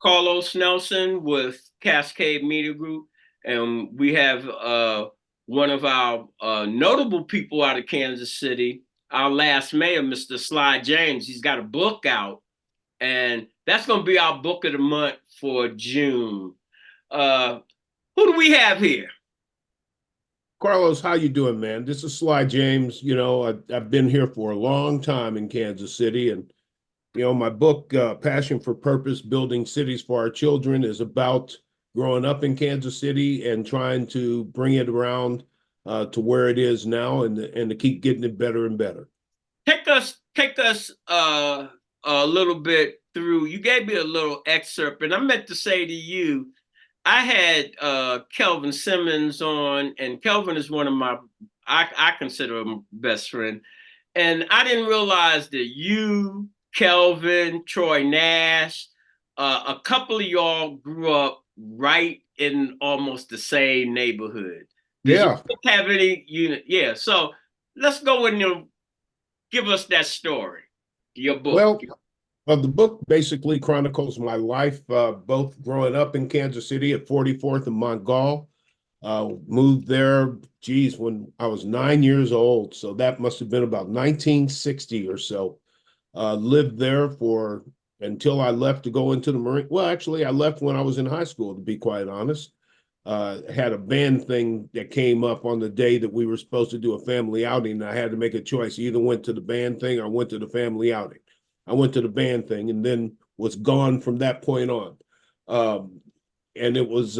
Carlos Nelson with Cascade Media Group, and we have one of our notable people out of Kansas City, our last mayor, Mr. Sly James. He's got a book out, and that's going to be our book of the month for June. Who do we have here? Carlos, how you doing, man? This is Sly James. I've been here for a long time in Kansas City, and my book, Passion for Purpose: Building Cities for Our Children, is about growing up in Kansas City and trying to bring it around to where it is now, and to keep getting it better and better. Take us a little bit through. You gave me a little excerpt, and I meant to say to you, I had Kelvin Simmons on, and Kelvin is one of I consider him best friend. And I didn't realize that you, Kelvin, Troy Nash, a couple of y'all grew up right in almost the same neighborhood. Did you Yeah. have any unit? Yeah. So let's go in and give us that story, your book. Well, the book basically chronicles my life, both growing up in Kansas City at 44th and Montgall. Moved there, geez, when I was 9 years old. So that must have been about 1960 or so. Lived there for until I left to go into the Marine. Well, actually, I left when I was in high school, to be quite honest. Had a band thing that came up on the day that we were supposed to do a family outing. And I had to make a choice. Either went to the band thing or went to the family outing. I went to the band thing and then was gone from that point on. And it was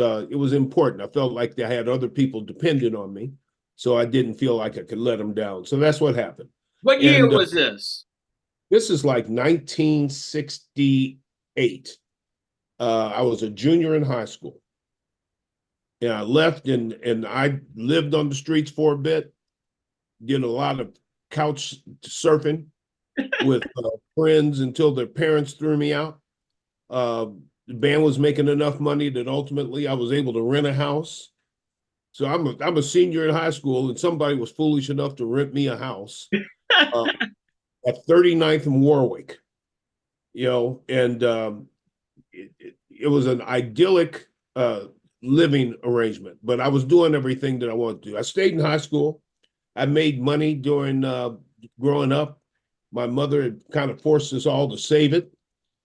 important. I felt like I had other people dependent on me, so I didn't feel like I could let them down. So that's what happened. What year And was this? this is like 1968. I was a junior in high school. And I left and I lived on the streets for a bit, did a lot of couch surfing with friends until their parents threw me out. The band was making enough money that ultimately I was able to rent a house. So I'm a senior in high school, and somebody was foolish enough to rent me a house uh, at 39th and Warwick. And it was an idyllic living arrangement, but I was doing everything that I wanted to do. I stayed in high school. I made money during growing up. My mother had kind of forced us all to save it.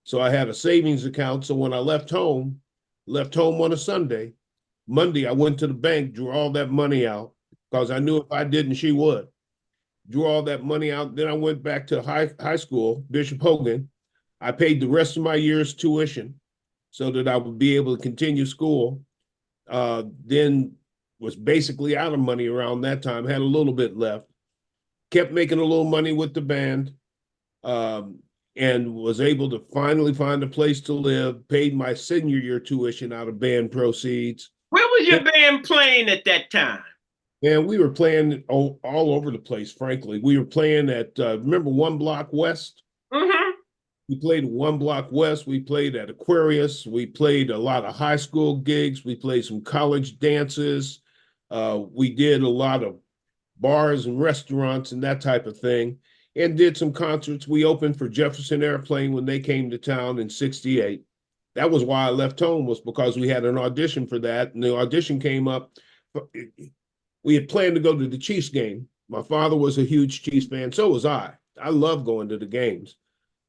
So I had a savings account. So when I left home on a Sunday, Monday, I went to the bank, drew all that money out because I knew if I didn't, she would. Drew all that money out. Then I went back to high school, Bishop Hogan. I paid the rest of my year's tuition so that I would be able to continue school. Then was basically out of money around that time, had a little bit left, kept making a little money with the band, and was able to finally find a place to live, paid my senior year tuition out of band proceeds. Where was your band playing at that time? And we were playing all over the place, frankly. We were playing at, remember One Block West? Mm-hmm. We played One Block West. We played at Aquarius. We played a lot of high school gigs. We played some college dances. We did a lot of bars and restaurants and that type of thing, and did some concerts. We opened for Jefferson Airplane when they came to town in '68. That was why I left home, was because we had an audition for that, and the audition came up. We had planned to go to the Chiefs game. My father was a huge Chiefs fan. So was I. I love going to the games.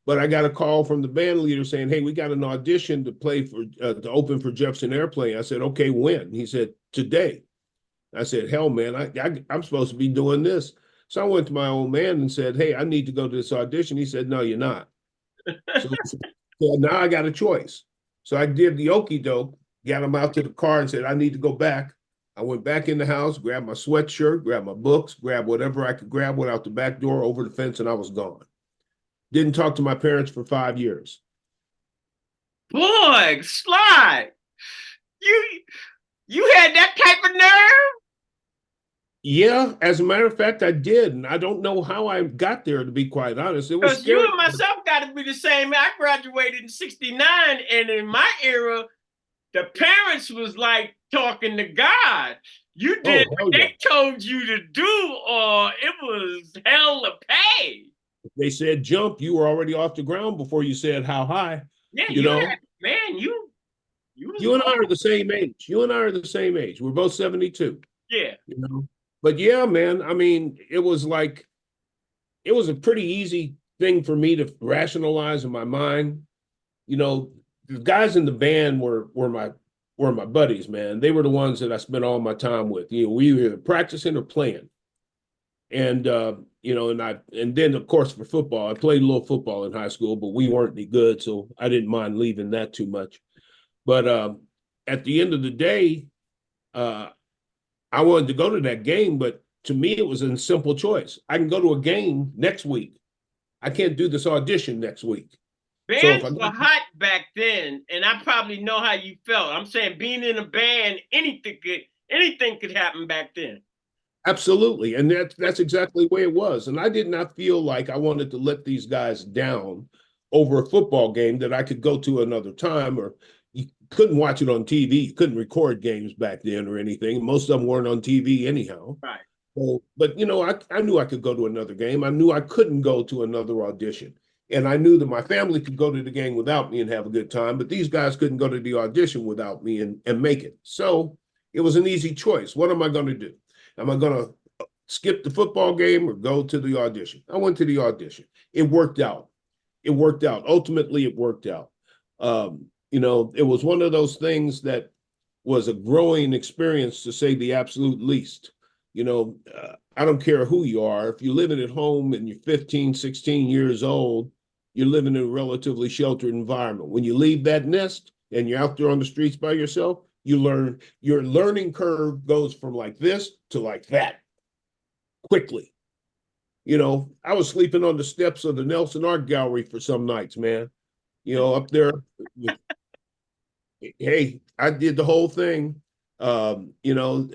But I got a call from the band leader saying, "Hey, we got an audition to play for to open for Jefferson Airplane." I said, "Okay, when?" He said, "Today." I said, "Hell, man, I'm supposed to be doing this." So I went to my old man and said, "Hey, I need to go to this audition." He said, "No, you're not." So now I got a choice. So I did the okey doke, got him out to the car and said, "I need to go back." I went back in the house, grabbed my sweatshirt, grabbed my books, grabbed whatever I could grab, went out the back door, over the fence, and I was gone. Didn't talk to my parents for 5 years. Boy, Sly, you you had that type of nerve? Yeah, as a matter of fact, I did. And I don't know how I got there, to be quite honest. It was Because you scary. and myself got to be the same. I graduated in '69, and in my era, the parents was like talking to God. You did Oh, what hell yeah. they told you to do, or it was hell to pay. They said jump, you were already off the ground before you said how high, Yeah, you you know? had, man, man, you was You and I are old. the same age. You and I are the same age. We're both 72, Yeah. you know. But yeah, man, I mean, it was a pretty easy thing for me to rationalize in my mind. You know, the guys in the band were my buddies, man. They were the ones that I spent all my time with. You know, we were either practicing or playing. And you know, and then of course for football, I played a little football in high school, but we weren't any good, so I didn't mind leaving that too much. But at the end of the day, uh, I wanted to go to that game, but to me, it was a simple choice. I can go to a game next week. I can't do this audition next week. So if I Bands got were hot back then, and I probably know how you felt. I'm saying being in a band, anything could happen back then. absolutely, and that's exactly the way it was. And I did not feel like I wanted to let these guys down over a football game that I could go to another time, or you couldn't watch it on TV. You couldn't record games back then or anything. Most of them weren't on TV anyhow. Right. So, but you know, I knew I could go to another game. I knew I couldn't go to another audition. And I knew that my family could go to the game without me and have a good time, but these guys couldn't go to the audition without me and make it. So it was an easy choice. What am I going to do? Am I going to skip the football game or go to the audition? I went to the audition. It worked out. It worked out. Ultimately, it worked out. You know, it was one of those things that was a growing experience, to say the absolute least. You know, I don't care who you are. If you're living at home and you're 15, 16 years old, you're living in a relatively sheltered environment. When you leave that nest and you're out there on the streets by yourself, you learn, your learning curve goes from like this to like that quickly. You know, I was sleeping on the steps of the Nelson Art Gallery for some nights, man. You know, up there with, hey, I did the whole thing. You know,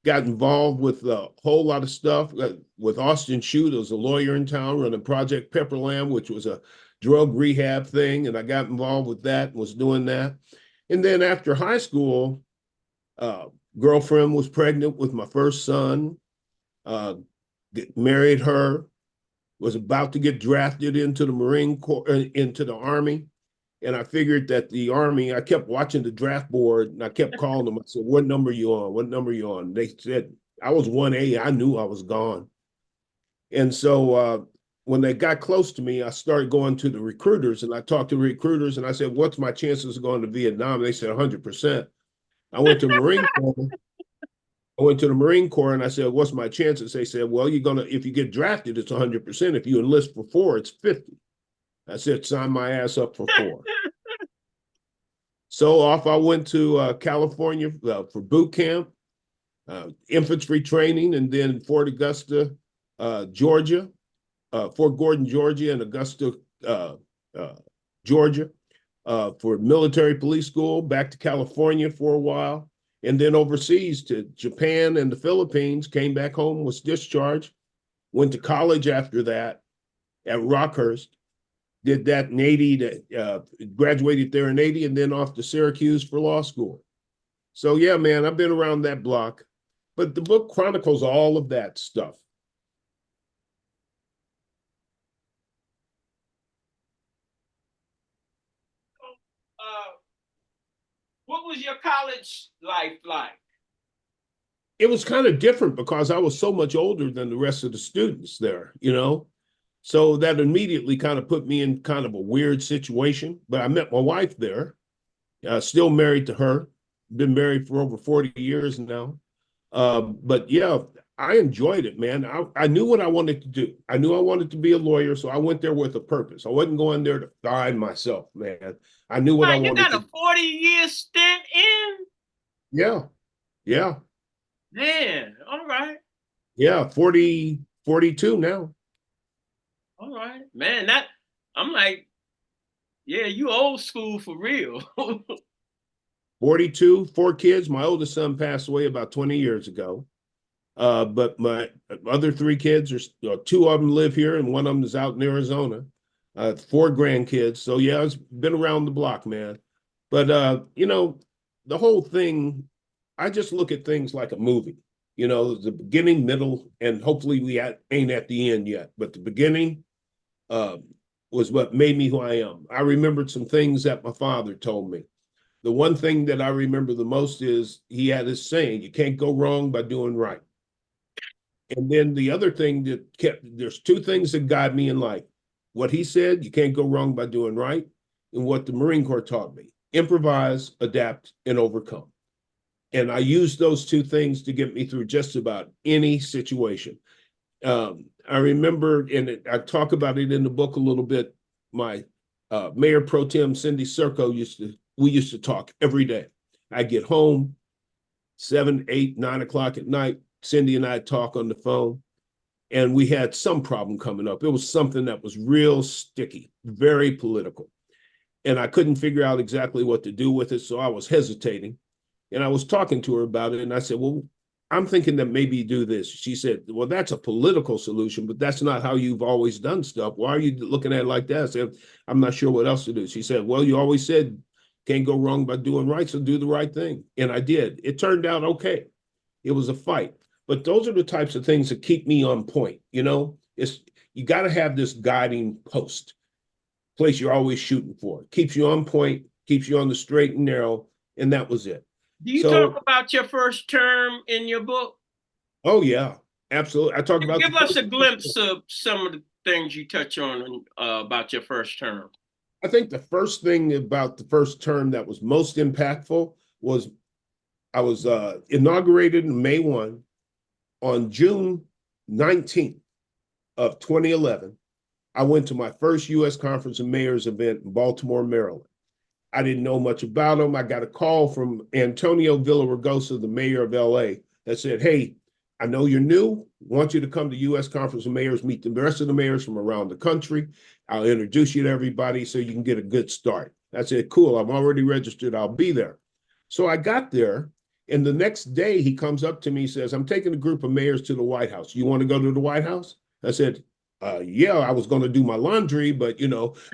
got involved with a whole lot of stuff with Austin Shute. There was a lawyer in town running Project Pepperland, which was a drug rehab thing, and I got involved with that. Was doing that, and then after high school, uh, girlfriend was pregnant with my first son. Uh, Married her. Was about to get drafted into the Marine Corps, into the Army. And I figured that the Army, I kept watching the draft board and I kept calling them. I said, "What number are you on? What number are you on?" They said, I was 1A. I knew I was gone. And so when they got close to me, I started going to the recruiters and I talked to recruiters and I said, "What's my chances of going to Vietnam?" They said 100%. I went to the Marine Corps. I went to the Marine Corps and I said, "What's my chances?" They said, "Well, you're gonna, if you get drafted, it's 100%. If you enlist for 4, it's 50." I said, "Sign my ass up for 4." So off I went to California for boot camp, infantry training, and then Fort Augusta, Georgia, Fort Gordon, Georgia, and Augusta, uh, uh, Georgia, for military police school. Back to California for a while, and then overseas to Japan and the Philippines. Came back home, was discharged. Went to college after that at Rockhurst. Did that in 80, graduated there in 80, and then off to Syracuse for law school. So yeah, man, I've been around that block. But the book chronicles all of that stuff. Uh, what was your college life like? It was kind of different because I was so much older than the rest of the students there, you know? So that immediately kind of put me in kind of a weird situation. But I met my wife there, still married to her, been married for over 40 years now. But yeah, I enjoyed it, man. I knew what I wanted to do. I knew I wanted to be a lawyer, so I went there with a purpose. I wasn't going there to find myself, man. I knew what I Man, you wanted got a to. 40-year stint in? Yeah, yeah, Man, all right. yeah. 40, 42 now. All right. Man, that I'm like, yeah, you old school for real. 42, 4 kids. My oldest son passed away about 20 years ago. But my other 3 kids are 2 of them live here, and one of them is out in Arizona. 4 grandkids. So yeah, it's been around the block, man. But you know, the whole thing, I just look at things like a movie. You know, the beginning, middle, and hopefully we ain't at the end yet. But the beginning, uh, was what made me who I am. I remembered some things that my father told me. The one thing that I remember the most is he had this saying, you can't go wrong by doing right. And then the other thing that kept, there's two things that guide me in life. What he said, you can't go wrong by doing right, and what the Marine Corps taught me, improvise, adapt, and overcome. And I use those two things to get me through just about any situation. I remember, and I talk about it in the book a little bit. My Mayor Pro Tem Cindy Serco we used to talk every day. I get home 7, 8, 9 o'clock at night. Cindy and I talk on the phone, and we had some problem coming up. It was something that was real sticky, very political, and I couldn't figure out exactly what to do with it. So I was hesitating, and I was talking to her about it, and I said, well, I'm thinking that maybe you do this. She said, well, that's a political solution, but that's not how you've always done stuff. Why are you looking at it like that? I said, I'm not sure what else to do. She said, well, you always said can't go wrong by doing right, so do the right thing. And I did. It turned out okay. It was a fight. But those are the types of things that keep me on point. It's you got to have this guiding post, place you're always shooting for. Keeps you on point, keeps you on the straight and narrow, and that was it. Do you talk So, about your first term in your book? oh yeah, absolutely. I talk about Give the us a first. glimpse of some of the things you touch on about your first term. I think the first thing about the first term that was most impactful was I was inaugurated in May 1. On June 19th of 2011, I went to my first U.S. Conference of Mayors event in Baltimore, Maryland. I didn't know much about him. I got a call from Antonio Villaraigosa, the mayor of LA, that said, hey, I know you're new. I want you to come to U.S. Conference of Mayors, meet the rest of the mayors from around the country. I'll introduce you to everybody so you can get a good start. I said, cool, I'm already registered. I'll be there. So I got there, and the next day he comes up to me and says, I'm taking a group of mayors to the White House. You want to go to the White House? I said, yeah, I was going to do my laundry, but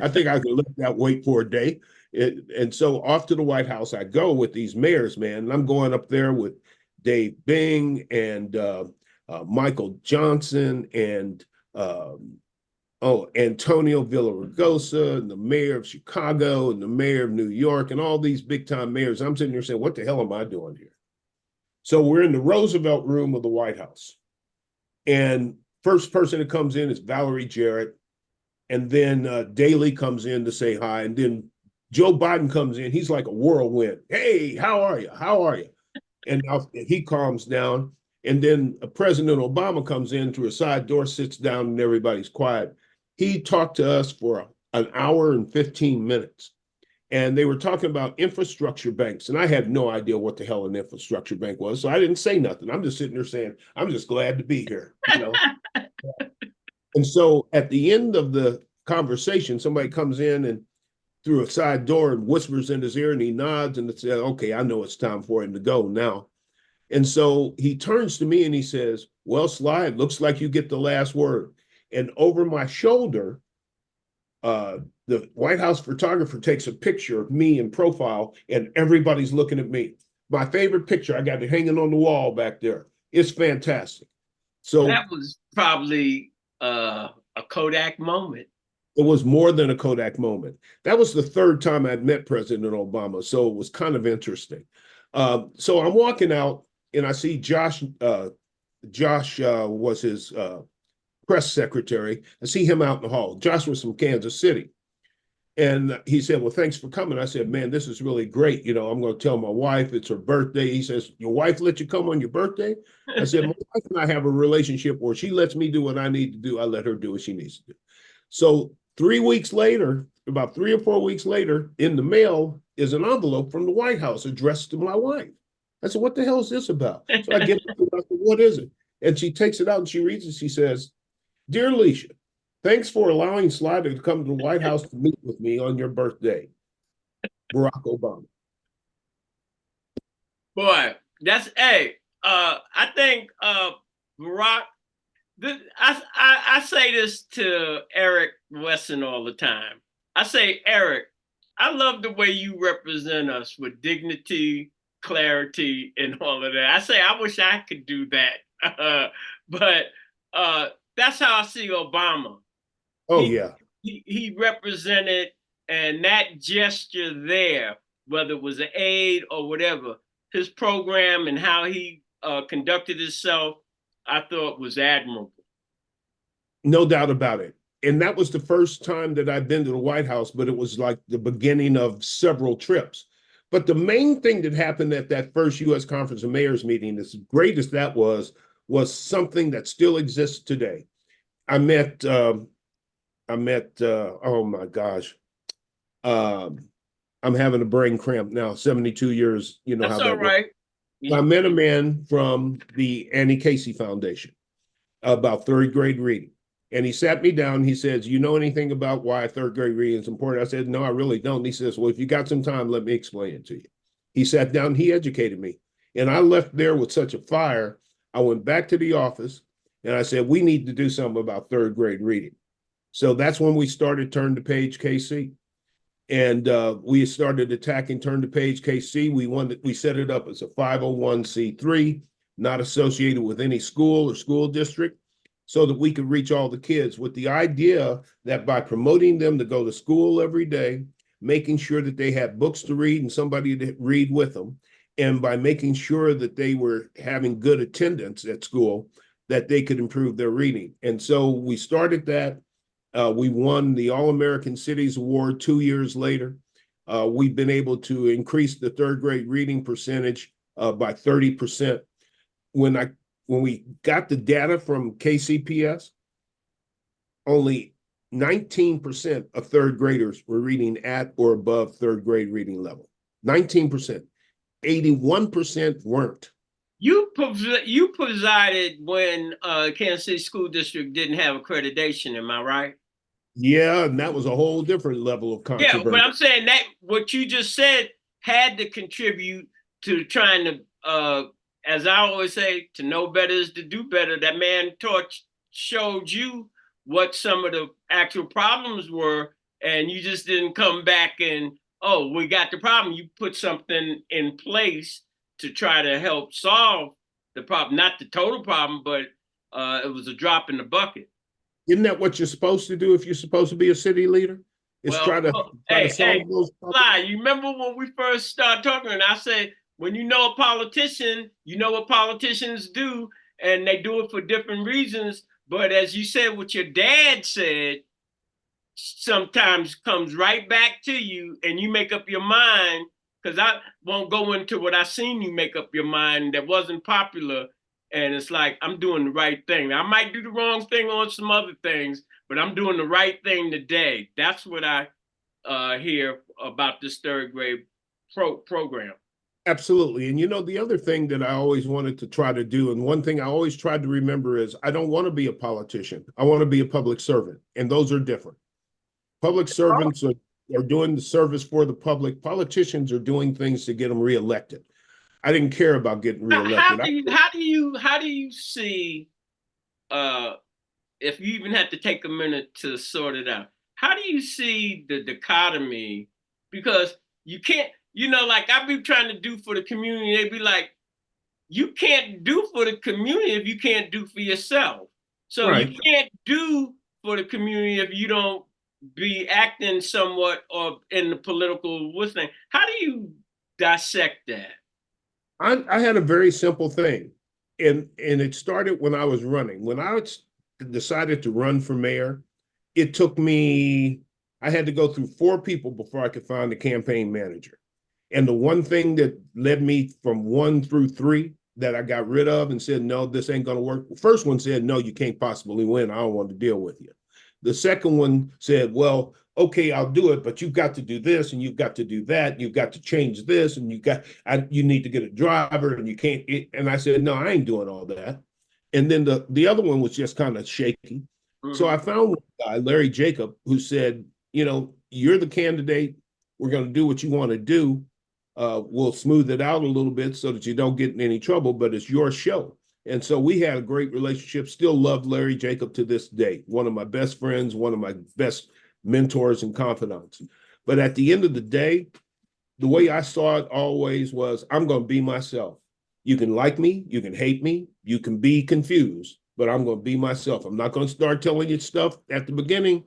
I think I could let that wait for a day. And so off to the White House I go with these mayors, man. And I'm going up there with Dave Bing and Michael Johnson and Antonio Villaraigosa and the mayor of Chicago and the mayor of New York and all these big time mayors. I'm sitting there saying, what the hell am I doing here? So we're in the Roosevelt room of the White House. And first person that comes in is Valerie Jarrett. And then Daley comes in to say hi. And then Joe Biden comes in. He's like a whirlwind. Hey, how are you? How are you? And now he calms down. And then President Obama comes in through a side door, sits down, and everybody's quiet. He talked to us for an hour and 15 minutes. And they were talking about infrastructure banks. And I had no idea what the hell an infrastructure bank was. So I didn't say nothing. I'm just sitting there saying, I'm just glad to be here. And so at the end of the conversation, somebody comes in and through a side door and whispers in his ear and he nods and says, okay, I know it's time for him to go now. And so he turns to me and he says, well, Sly, it looks like you get the last word. And over my shoulder, the White House photographer takes a picture of me in profile and everybody's looking at me. My favorite picture, I got it hanging on the wall back there. It's fantastic. So That was probably a Kodak moment. it was more than a Kodak moment. That was the third time I'd met President Obama, so it was kind of interesting. So I'm walking out and I see Josh. Josh was his press secretary. I see him out in the hall. Josh was from Kansas City. And he said, well, thanks for coming. I said, man, this is really great. I'm going to tell my wife it's her birthday. He says, your wife let you come on your birthday? I said, my wife and I have a relationship where she lets me do what I need to do. I let her do what she needs to do. So 3 weeks later, about 3 or 4 weeks later, in the mail is an envelope from the White House addressed to my wife. I said, what the hell is this about? So I get it. I said, what is it? And she takes it out and she reads it. She says, dear Alicia, thanks for allowing Slider to come to the White House to meet with me on your birthday. Barack Obama. Boy, that's I think Barack. I say this to Eric Wesson all the time. I say, Eric, I love the way you represent us with dignity, clarity, and all of that. I say, I wish I could do that. But that's how I see Obama. Oh, He yeah. he represented, and that gesture there, whether it was an aid or whatever, his program and how he conducted himself, I thought was admirable. No doubt about it. And that was the first time that I've been to the White House, but it was like the beginning of several trips. But the main thing that happened at that first U.S. Conference of Mayors meeting, as great as that was something that still exists today. I met, oh my gosh, um, I'm having a brain cramp now, 72 years, you know how That's all that works. right. I met a man from the Annie Casey Foundation about third grade reading. And he sat me down. He says, "You know anything about why third grade reading is important?" I said, "No, I really don't." And he says, "Well, if you got some time, let me explain it to you." He sat down, he educated me. And I left there with such a fire. I went back to the office and I said, "We need to do something about third grade reading." So that's when we started Turn to Page KC. And we started attacking Turn to Page KC. We set it up as a 501c3, not associated with any school or school district, so that we could reach all the kids with the idea that by promoting them to go to school every day, making sure that they had books to read and somebody to read with them, and by making sure that they were having good attendance at school, that they could improve their reading. And so we started that. We won the All-American Cities Award 2 years later. We've been able to increase the third grade reading percentage by 30%. When we got the data from KCPS, only 19% of third graders were reading at or above third grade reading level. 19%. 81% weren't. You presided when Kansas City School District didn't have accreditation. Am I right? Yeah, and that was a whole different level of Yeah, but controversy. I'm saying that what you just said had to contribute to trying to, as I always say, to know better is to do better. That man showed you what some of the actual problems were, and you just didn't come back and, oh, we got the problem. You put something in place to try to help solve the problem, not the total problem, but it was a drop in the bucket. Isn't that what you're supposed to do if you're supposed to be a city leader? Is Well, try to hey, solve those problems? Sly, you remember when we first started talking, and I said, when you know a politician, you know what politicians do, and they do it for different reasons. But as you said, what your dad said sometimes comes right back to you, and you make up your mind. Because I won't go into what I seen you make up your mind that wasn't popular. And it's like, I'm doing the right thing. I might do the wrong thing on some other things, but I'm doing the right thing today. That's what I hear about this third grade program. Absolutely. And you know, the other thing that I always wanted to try to do, and one thing I always tried to remember is I don't want to be a politician. I want to be a public servant. And those are different. Public servants are doing the service for the public. Politicians are doing things to get them reelected. I didn't care about getting reelected. How do you see uh, if you even have to take a minute to sort it out? How do you see the dichotomy? Because you can't, like I've been trying to do for the community. They'd be like, you can't do for the community if you can't do for yourself. So you Right. can't do for the community if you don't be acting somewhat or in the political thing. How do you dissect that? I had a very simple thing. And it started when I was running. When I decided to run for mayor, it took me, I had to go through four people before I could find a campaign manager. And the one thing that led me from one through three that I got rid of and said, no, this ain't going to work. The first one said, no, you can't possibly win. I don't want to deal with you. The second one said, well, okay, I'll do it, but you've got to do this and you've got to do that. You've got to change this and you need to get a driver and you can't. And I said, no, I ain't doing all that. And then the other one was just kind of shaky. So I found one guy, Larry Jacob, who said, you're the candidate. We're going to do what you want to do. We'll smooth it out a little bit so that you don't get in any trouble, but it's your show. And so we had a great relationship, still love Larry Jacob to this day. One of my best friends, one of my best mentors and confidants. But at the end of the day, the way I saw it always was, I'm going to be myself. You can like me, you can hate me, you can be confused, but I'm going to be myself. I'm not going to start telling you stuff at the beginning,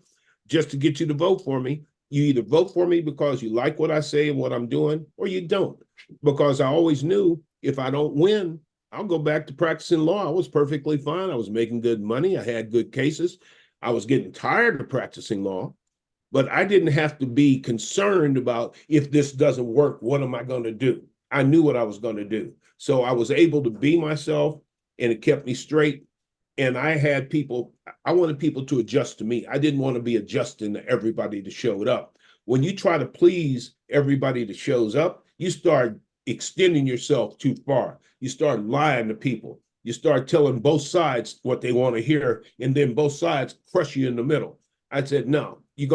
just to get you to vote for me. You either vote for me because you like what I say and what I'm doing, or you don't. Because I always knew if I don't win, I'll go back to practicing law. I was perfectly fine. I was making good money. I had good cases. I was getting tired of practicing law, but I didn't have to be concerned about if this doesn't work, what am I going to do? I knew what I was going to do. So I was able to be myself and it kept me straight. And I had people, I wanted people to adjust to me. I didn't want to be adjusting to everybody that showed up. When you try to please everybody that shows up, you start extending yourself too far. You start lying to people. You start telling both sides what they want to hear, and then both sides crush you in the middle. I said, no, you're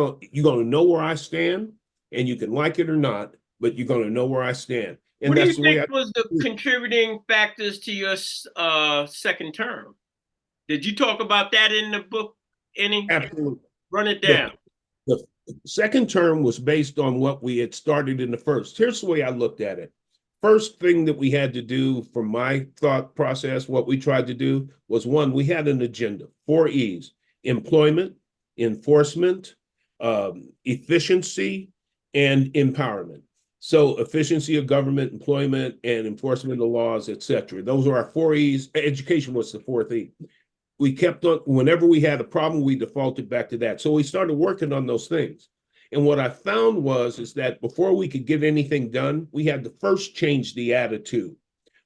gonna know where I stand, and you can like it or not, but you're gonna know where I stand. What And do you that's the way think I was the contributing factors to your second term? Did you talk about that in the book any? absolutely. Run it The, down. the second term was based on what we had started in the first. Here's the way I looked at it. First thing that we had to do from my thought process, what we tried to do was one, we had an agenda, 4 E's: employment, enforcement, efficiency, and empowerment. So efficiency of government, employment, and enforcement of laws, et cetera. Those are our 4 E's. Education was the fourth E. We kept on, whenever we had a problem, we defaulted back to that. So we started working on those things. And what I found was is that before we could get anything done, we had to first change the attitude.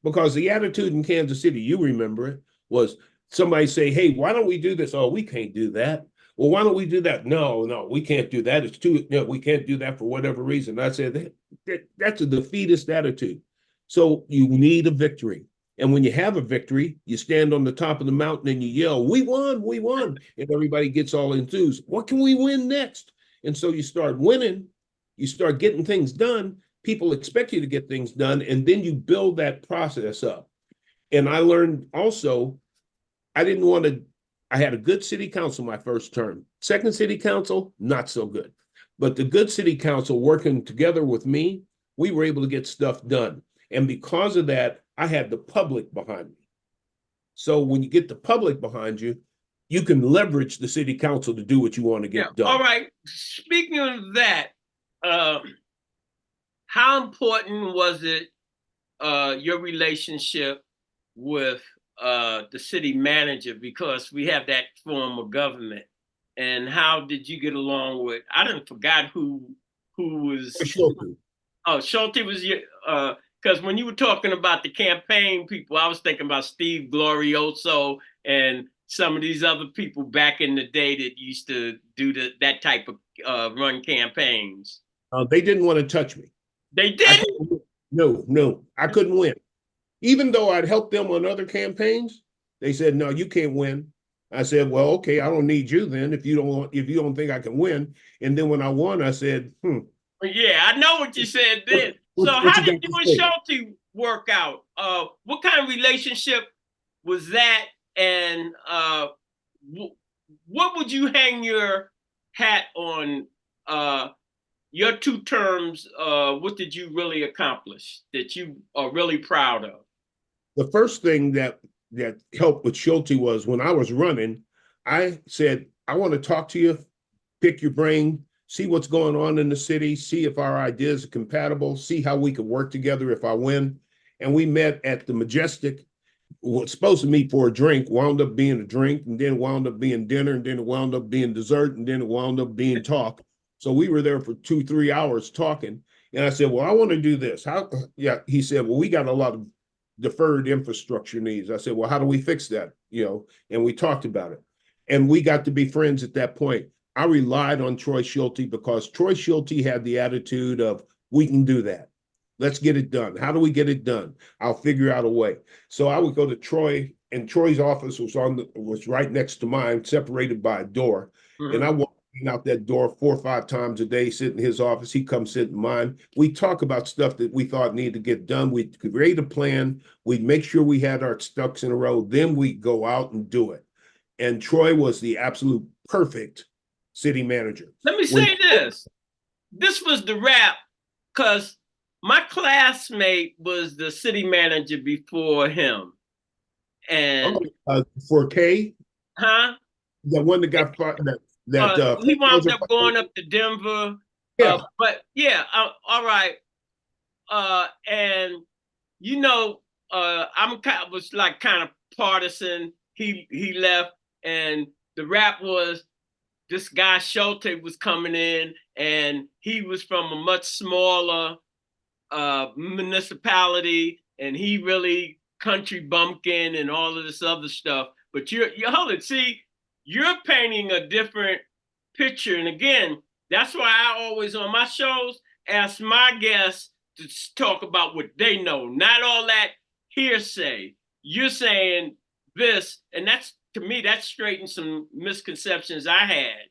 Because the attitude in Kansas City, you remember it, was somebody say, hey, why don't we do this? Oh, we can't do that. Well, why don't we do that? No, no, we can't do that. It's too, no, we can't do that for whatever reason. I said, that's a defeatist attitude. So you need a victory. And when you have a victory, you stand on the top of the mountain and you yell, we won, we won. And everybody gets all enthused. What can we win next? And so you start winning, you start getting things done. People expect you to get things done. And then you build that process up. And I learned also, I didn't want to, I had a good city council my first term. Second city council, not so good. But the good city council working together with me, we were able to get stuff done. And because of that, I had the public behind me. So when you get the public behind you, you can leverage the city council to do what you want to Yeah. get done. All right. Speaking of that, uh, how important was it your relationship with the city manager, because we have that form of government, and how did you get along with? I didn't forgot who was. Oh, Schulte was your. Because when you were talking about the campaign people, I was thinking about Steve Glorioso and some of these other people back in the day that used to do that type of run campaigns. They didn't want to touch me. They I didn't. no, no, I couldn't win. Even though I'd helped them on other campaigns, they said, no, you can't win. I said, well, okay, I don't need you then if you don't think I can win. And then when I won, I said, Yeah, I know what you said then. So what how you did got you to and say? Schulte work out? What kind of relationship was that? And what would you hang your hat on? Your 2 terms, what did you really accomplish that you are really proud of? The first thing that helped with Schulte was when I was running, I said, I want to talk to you, pick your brain, see what's going on in the city, see if our ideas are compatible, see how we could work together if I win. And we met at the Majestic. Was supposed to meet for a drink, wound up being a drink, and then wound up being dinner, and then it wound up being dessert, and then it wound up being talk. So we were there for 2, 3 hours talking. And I said, well, I want to do this. How? Yeah. He said, well, we got a lot of deferred infrastructure needs. I said, well, how do we fix that? And we talked about it. And we got to be friends at that point. I relied on Troy Schulte because Troy Schulte had the attitude of, we can do that. Let's get it done. How do we get it done? I'll figure out a way. So I would go to Troy, and Troy's office was right next to mine, separated by a door. And I walked out that door 4 or 5 times a day, sit in his office. He come sit in mine. We talk about stuff that we thought needed to get done. We'd create a plan. We'd make sure we had our ducks in a row. Then we'd go out and do it. And Troy was the absolute perfect city manager. Let me say this. This was the rap, because my classmate was the city manager before him. And for K, huh? the one that got fired, that He wound foreclosure. up going up to Denver. Yeah, But yeah, all right. And you know, was like kind of partisan. He left, and the rap was this guy Schulte was coming in, and he was from a much smaller municipality, and he really country bumpkin and all of this other stuff. But you're hold it. See, you're painting a different picture. And again, that's why I always on my shows ask my guests to talk about what they know, not all that hearsay. You're saying this, and that's to me that straightened some misconceptions I had.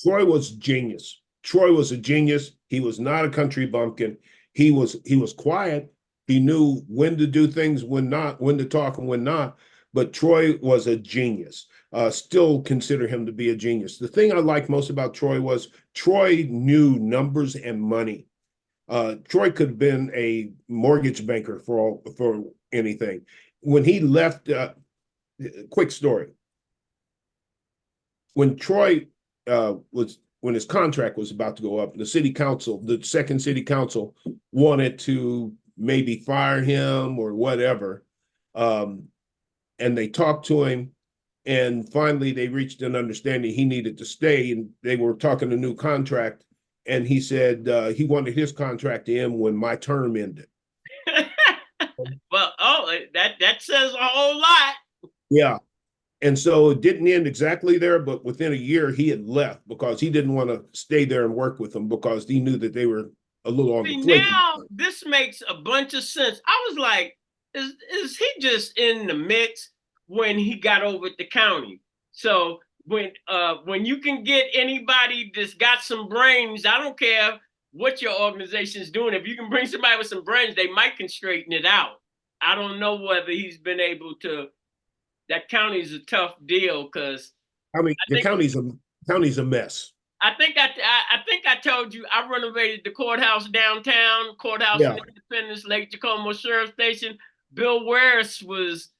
Troy was genius. Troy was a genius. He was not a country bumpkin. He was quiet. He knew when to do things, when not, when to talk and when not. But Troy was a genius. Still consider him to be a genius. The thing I like most about Troy was Troy knew numbers and money. Troy could have been a mortgage banker for anything. When he left, quick story. When Troy when his contract was about to go up, the city council, the second city council, wanted to maybe fire him or whatever, and they talked to him, and finally they reached an understanding he needed to stay, and they were talking a new contract, and he said he wanted his contract to end when my term ended. Well, that says a whole lot. Yeah. And so it didn't end exactly there, but within a year he had left because he didn't want to stay there and work with them because he knew that they were a little on the flaky. Now this makes a bunch of sense. I was like, is he just in the mix when he got over at the county? So when you can get anybody that's got some brains, I don't care what your organization is doing. If you can bring somebody with some brains, they might can straighten it out. I don't know whether he's been able to. That county is a tough deal because I mean, the county's a mess. I think I told you I renovated the courthouse downtown, courthouse Yeah. in Independence, Lake Tacoma Sheriff Station. Bill Wares was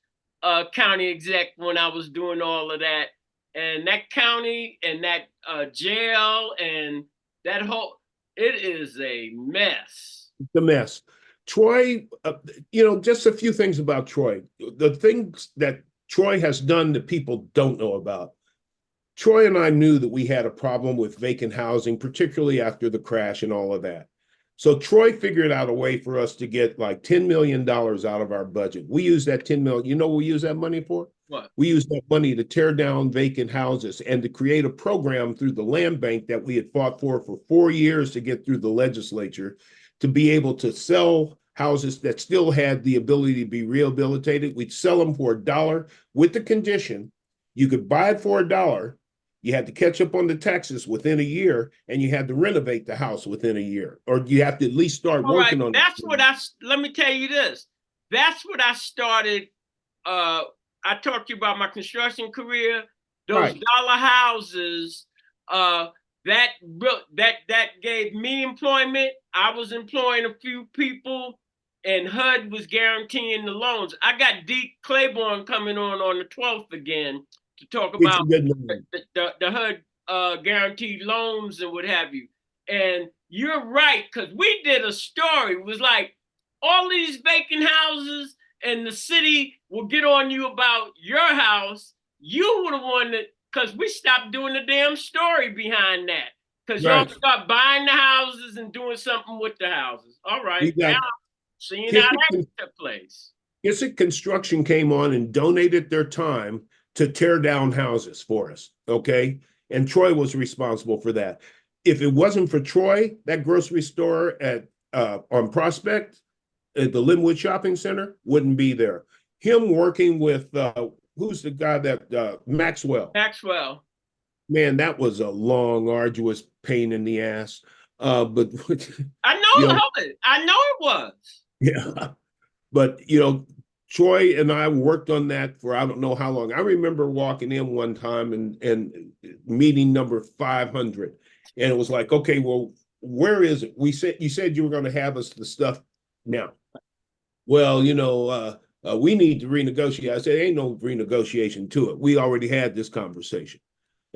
county exec when I was doing all of that, and that county and that jail and that whole it is a mess. The mess. Troy, just a few things about Troy. The things that Troy has done that people don't know about. Troy and I knew that we had a problem with vacant housing, particularly after the crash and all of that. So Troy figured out a way for us to get like $10 million out of our budget. We use that 10 million. You know what we use that money for? What? We use that money to tear down vacant houses and to create a program through the land bank that we had fought for 4 years to get through the legislature to be able to sell houses that still had the ability to be rehabilitated. We'd sell them for $1 with the condition you could buy it for $1. You had to catch up on the taxes within a year, and you had to renovate the house within a year, or you have to at least start working on it. That's what let me tell you this. That's what I started. I talked to you about my construction career. Those dollar houses, that gave me employment. I was employing a few people, and HUD was guaranteeing the loans. I got Deke Claiborne coming on the 12th again to talk about the HUD guaranteed loans and what have you. And you're right, because we did a story. It was like all these vacant houses, and the city will get on you about your house. You were the one that, because we stopped doing the damn story behind that. Because y'all start buying the houses and doing something with the houses. All right. Now, seeing how that took place. Kissick Construction came on and donated their time to tear down houses for us. Okay. And Troy was responsible for that. If it wasn't for Troy, that grocery store on Prospect at the Linwood Shopping Center wouldn't be there. Him working with who's the guy that Maxwell. Man, that was a long, arduous pain in the ass. But I know it. I know it was. Yeah, but Troy and I worked on that for I don't know how long. I remember walking in one time and meeting number 500, and it was like, okay, well, where is it? You said you were going to have us the stuff now. Well, we need to renegotiate. I said, ain't no renegotiation to it. We already had this conversation.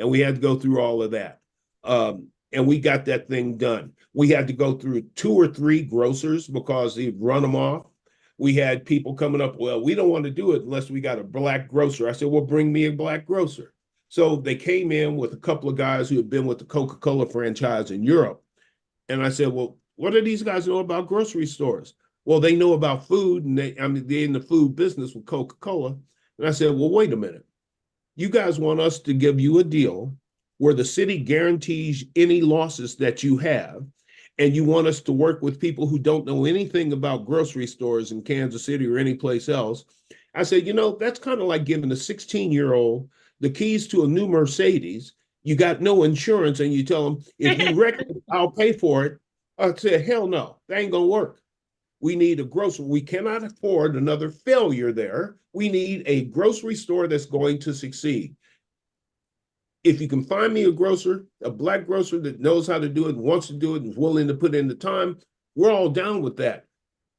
and we had to go through all of that. And we got that thing done. We had to go through 2 or 3 grocers because they'd run them off. We had people coming up, well, we don't want to do it unless we got a black grocer. I said, well, bring me a black grocer. So they came in with a couple of guys who had been with the Coca-Cola franchise in Europe. And I said, well, what do these guys know about grocery stores? Well, they know about food, and they're in the food business with Coca-Cola. And I said, well, wait a minute. You guys want us to give you a deal where the city guarantees any losses that you have, and you want us to work with people who don't know anything about grocery stores in Kansas City or any place else. I said, that's kind of like giving a 16-year-old the keys to a new Mercedes. You got no insurance, and you tell them, if you wreck it, I'll pay for it. I said, hell no, that ain't gonna work. We need a grocery. We cannot afford another failure there. We need a grocery store that's going to succeed. If you can find me a grocer, a black grocer that knows how to do it, wants to do it, and is willing to put in the time, we're all down with that.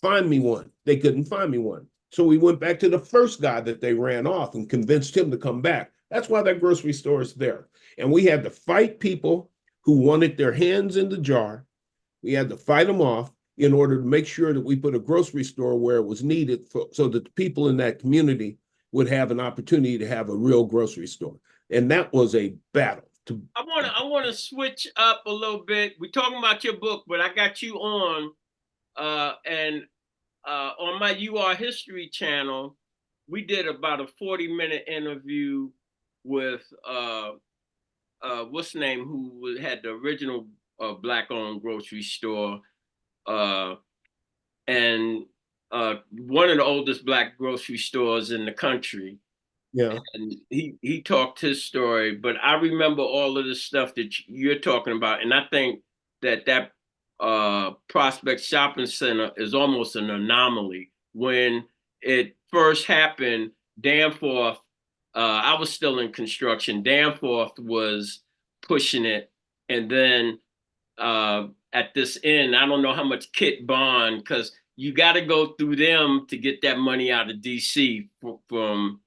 Find me one. They couldn't find me one. So we went back to the first guy that they ran off and convinced him to come back. That's why that grocery store is there. And we had to fight people who wanted their hands in the jar. We had to fight them off in order to make sure that we put a grocery store where it was needed so that the people in that community would have an opportunity to have a real grocery store. And that was a battle. I want to switch up a little bit. We're talking about your book, but I got you on and on my UR History channel, we did about a 40-minute interview with what's the name, who had the original black-owned grocery store, and one of the oldest black grocery stores in the country. Yeah. And he talked his story, but I remember all of the stuff that you're talking about, and I think that Prospect Shopping Center is almost an anomaly. When it first happened, Danforth, I was still in construction. Danforth was pushing it, and then at this end, I don't know how much Kit Bond, because you got to go through them to get that money out of DC from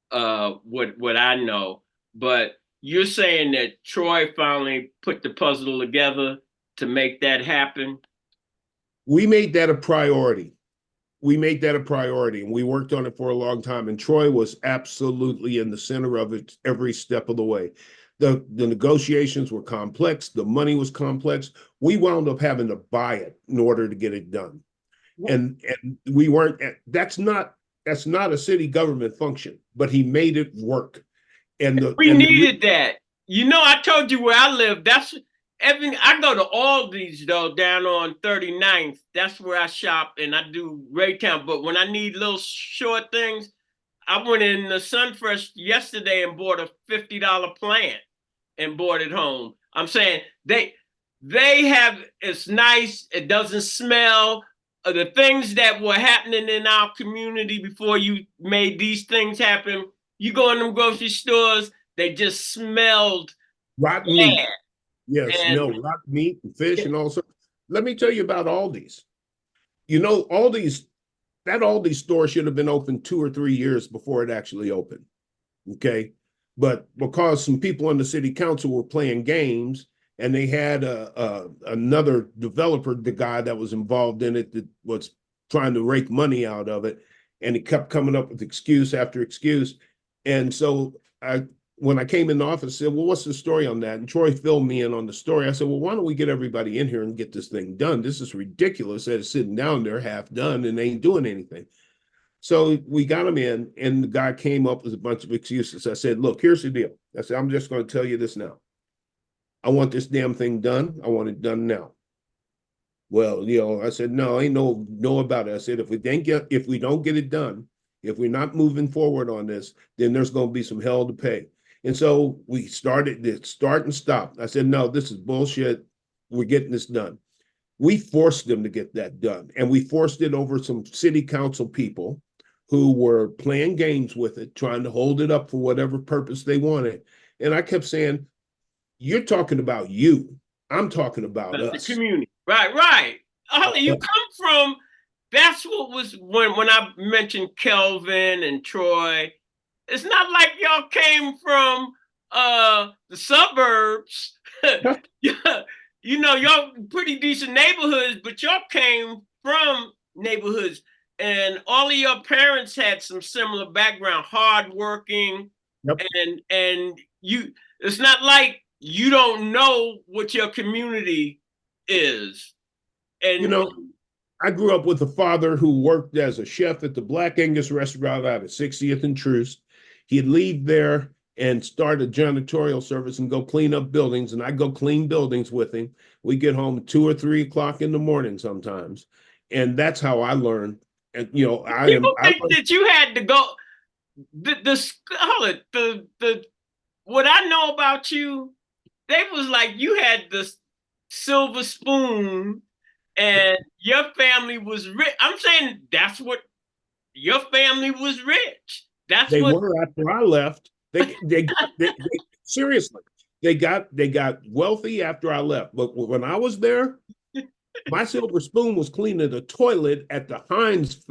what I know. But you're saying that Troy finally put the puzzle together to make that happen? We made that a priority. And we worked on it for a long time. And Troy was absolutely in the center of it every step of the way. The negotiations were complex. The money was complex. We wound up having to buy it in order to get it done. And we weren't, that's not a city government function, but he made it work. And we needed that. I told you where I live. That's everything. I go to Aldi's though, down on 39th. That's where I shop and I do Raytown. But when I need little short things, I went in the Sunfresh yesterday and bought a $50 plant and brought it home. I'm saying they have, it's nice. It doesn't smell. The things that were happening in our community before you made these things happen, you go in them grocery stores, they just smelled rotten bad. Meat. Yes, rotten meat and fish and all sorts. Let me tell you about Aldi's. That Aldi store should have been open 2 or 3 years before it actually opened. Okay. But because some people on the city council were playing games, and they had another developer, the guy that was involved in it, that was trying to rake money out of it, and he kept coming up with excuse after excuse. And so when I came in the office, I said, well, what's the story on that? And Troy filled me in on the story. I said, well, why don't we get everybody in here and get this thing done? This is ridiculous that it's sitting down there half done and they ain't doing anything. So we got him in, and the guy came up with a bunch of excuses. I said, look, here's the deal. I said, I'm just going to tell you this now. I want this damn thing done. I want it done now. Well, I said, no, ain't no about it. I said, if we don't get it done, if we're not moving forward on this, then there's going to be some hell to pay. And so we started this start and stop. I said, no, this is bullshit. We're getting this done. We forced them to get that done. And we forced it over some city council people who were playing games with it, trying to hold it up for whatever purpose they wanted. And I kept saying, you're talking about you. I'm talking about us. The community. Right. You come from, that's what was, when I mentioned Kelvin and Troy, it's not like y'all came from the suburbs. Yeah, you know, y'all pretty decent neighborhoods, but y'all came from neighborhoods, and all of your parents had some similar background, hardworking, Yep. and you. It's not like you don't know what your community is, You and know, I grew up with a father who worked as a chef at the Black Angus restaurant out at 60th and Troost. He'd leave there and start a janitorial service and go clean up buildings, and I'd go clean buildings with him. We get home 2 or 3 o'clock in the morning sometimes, and that's how I learned. And people I think that you had to go. Hold it, the what I know about you, they was like you had the silver spoon and your family was rich. I'm saying that's what your family was rich. That's they what were after I left. They seriously they got wealthy after I left. But when I was there, my silver spoon was cleaning the toilet at the Heinz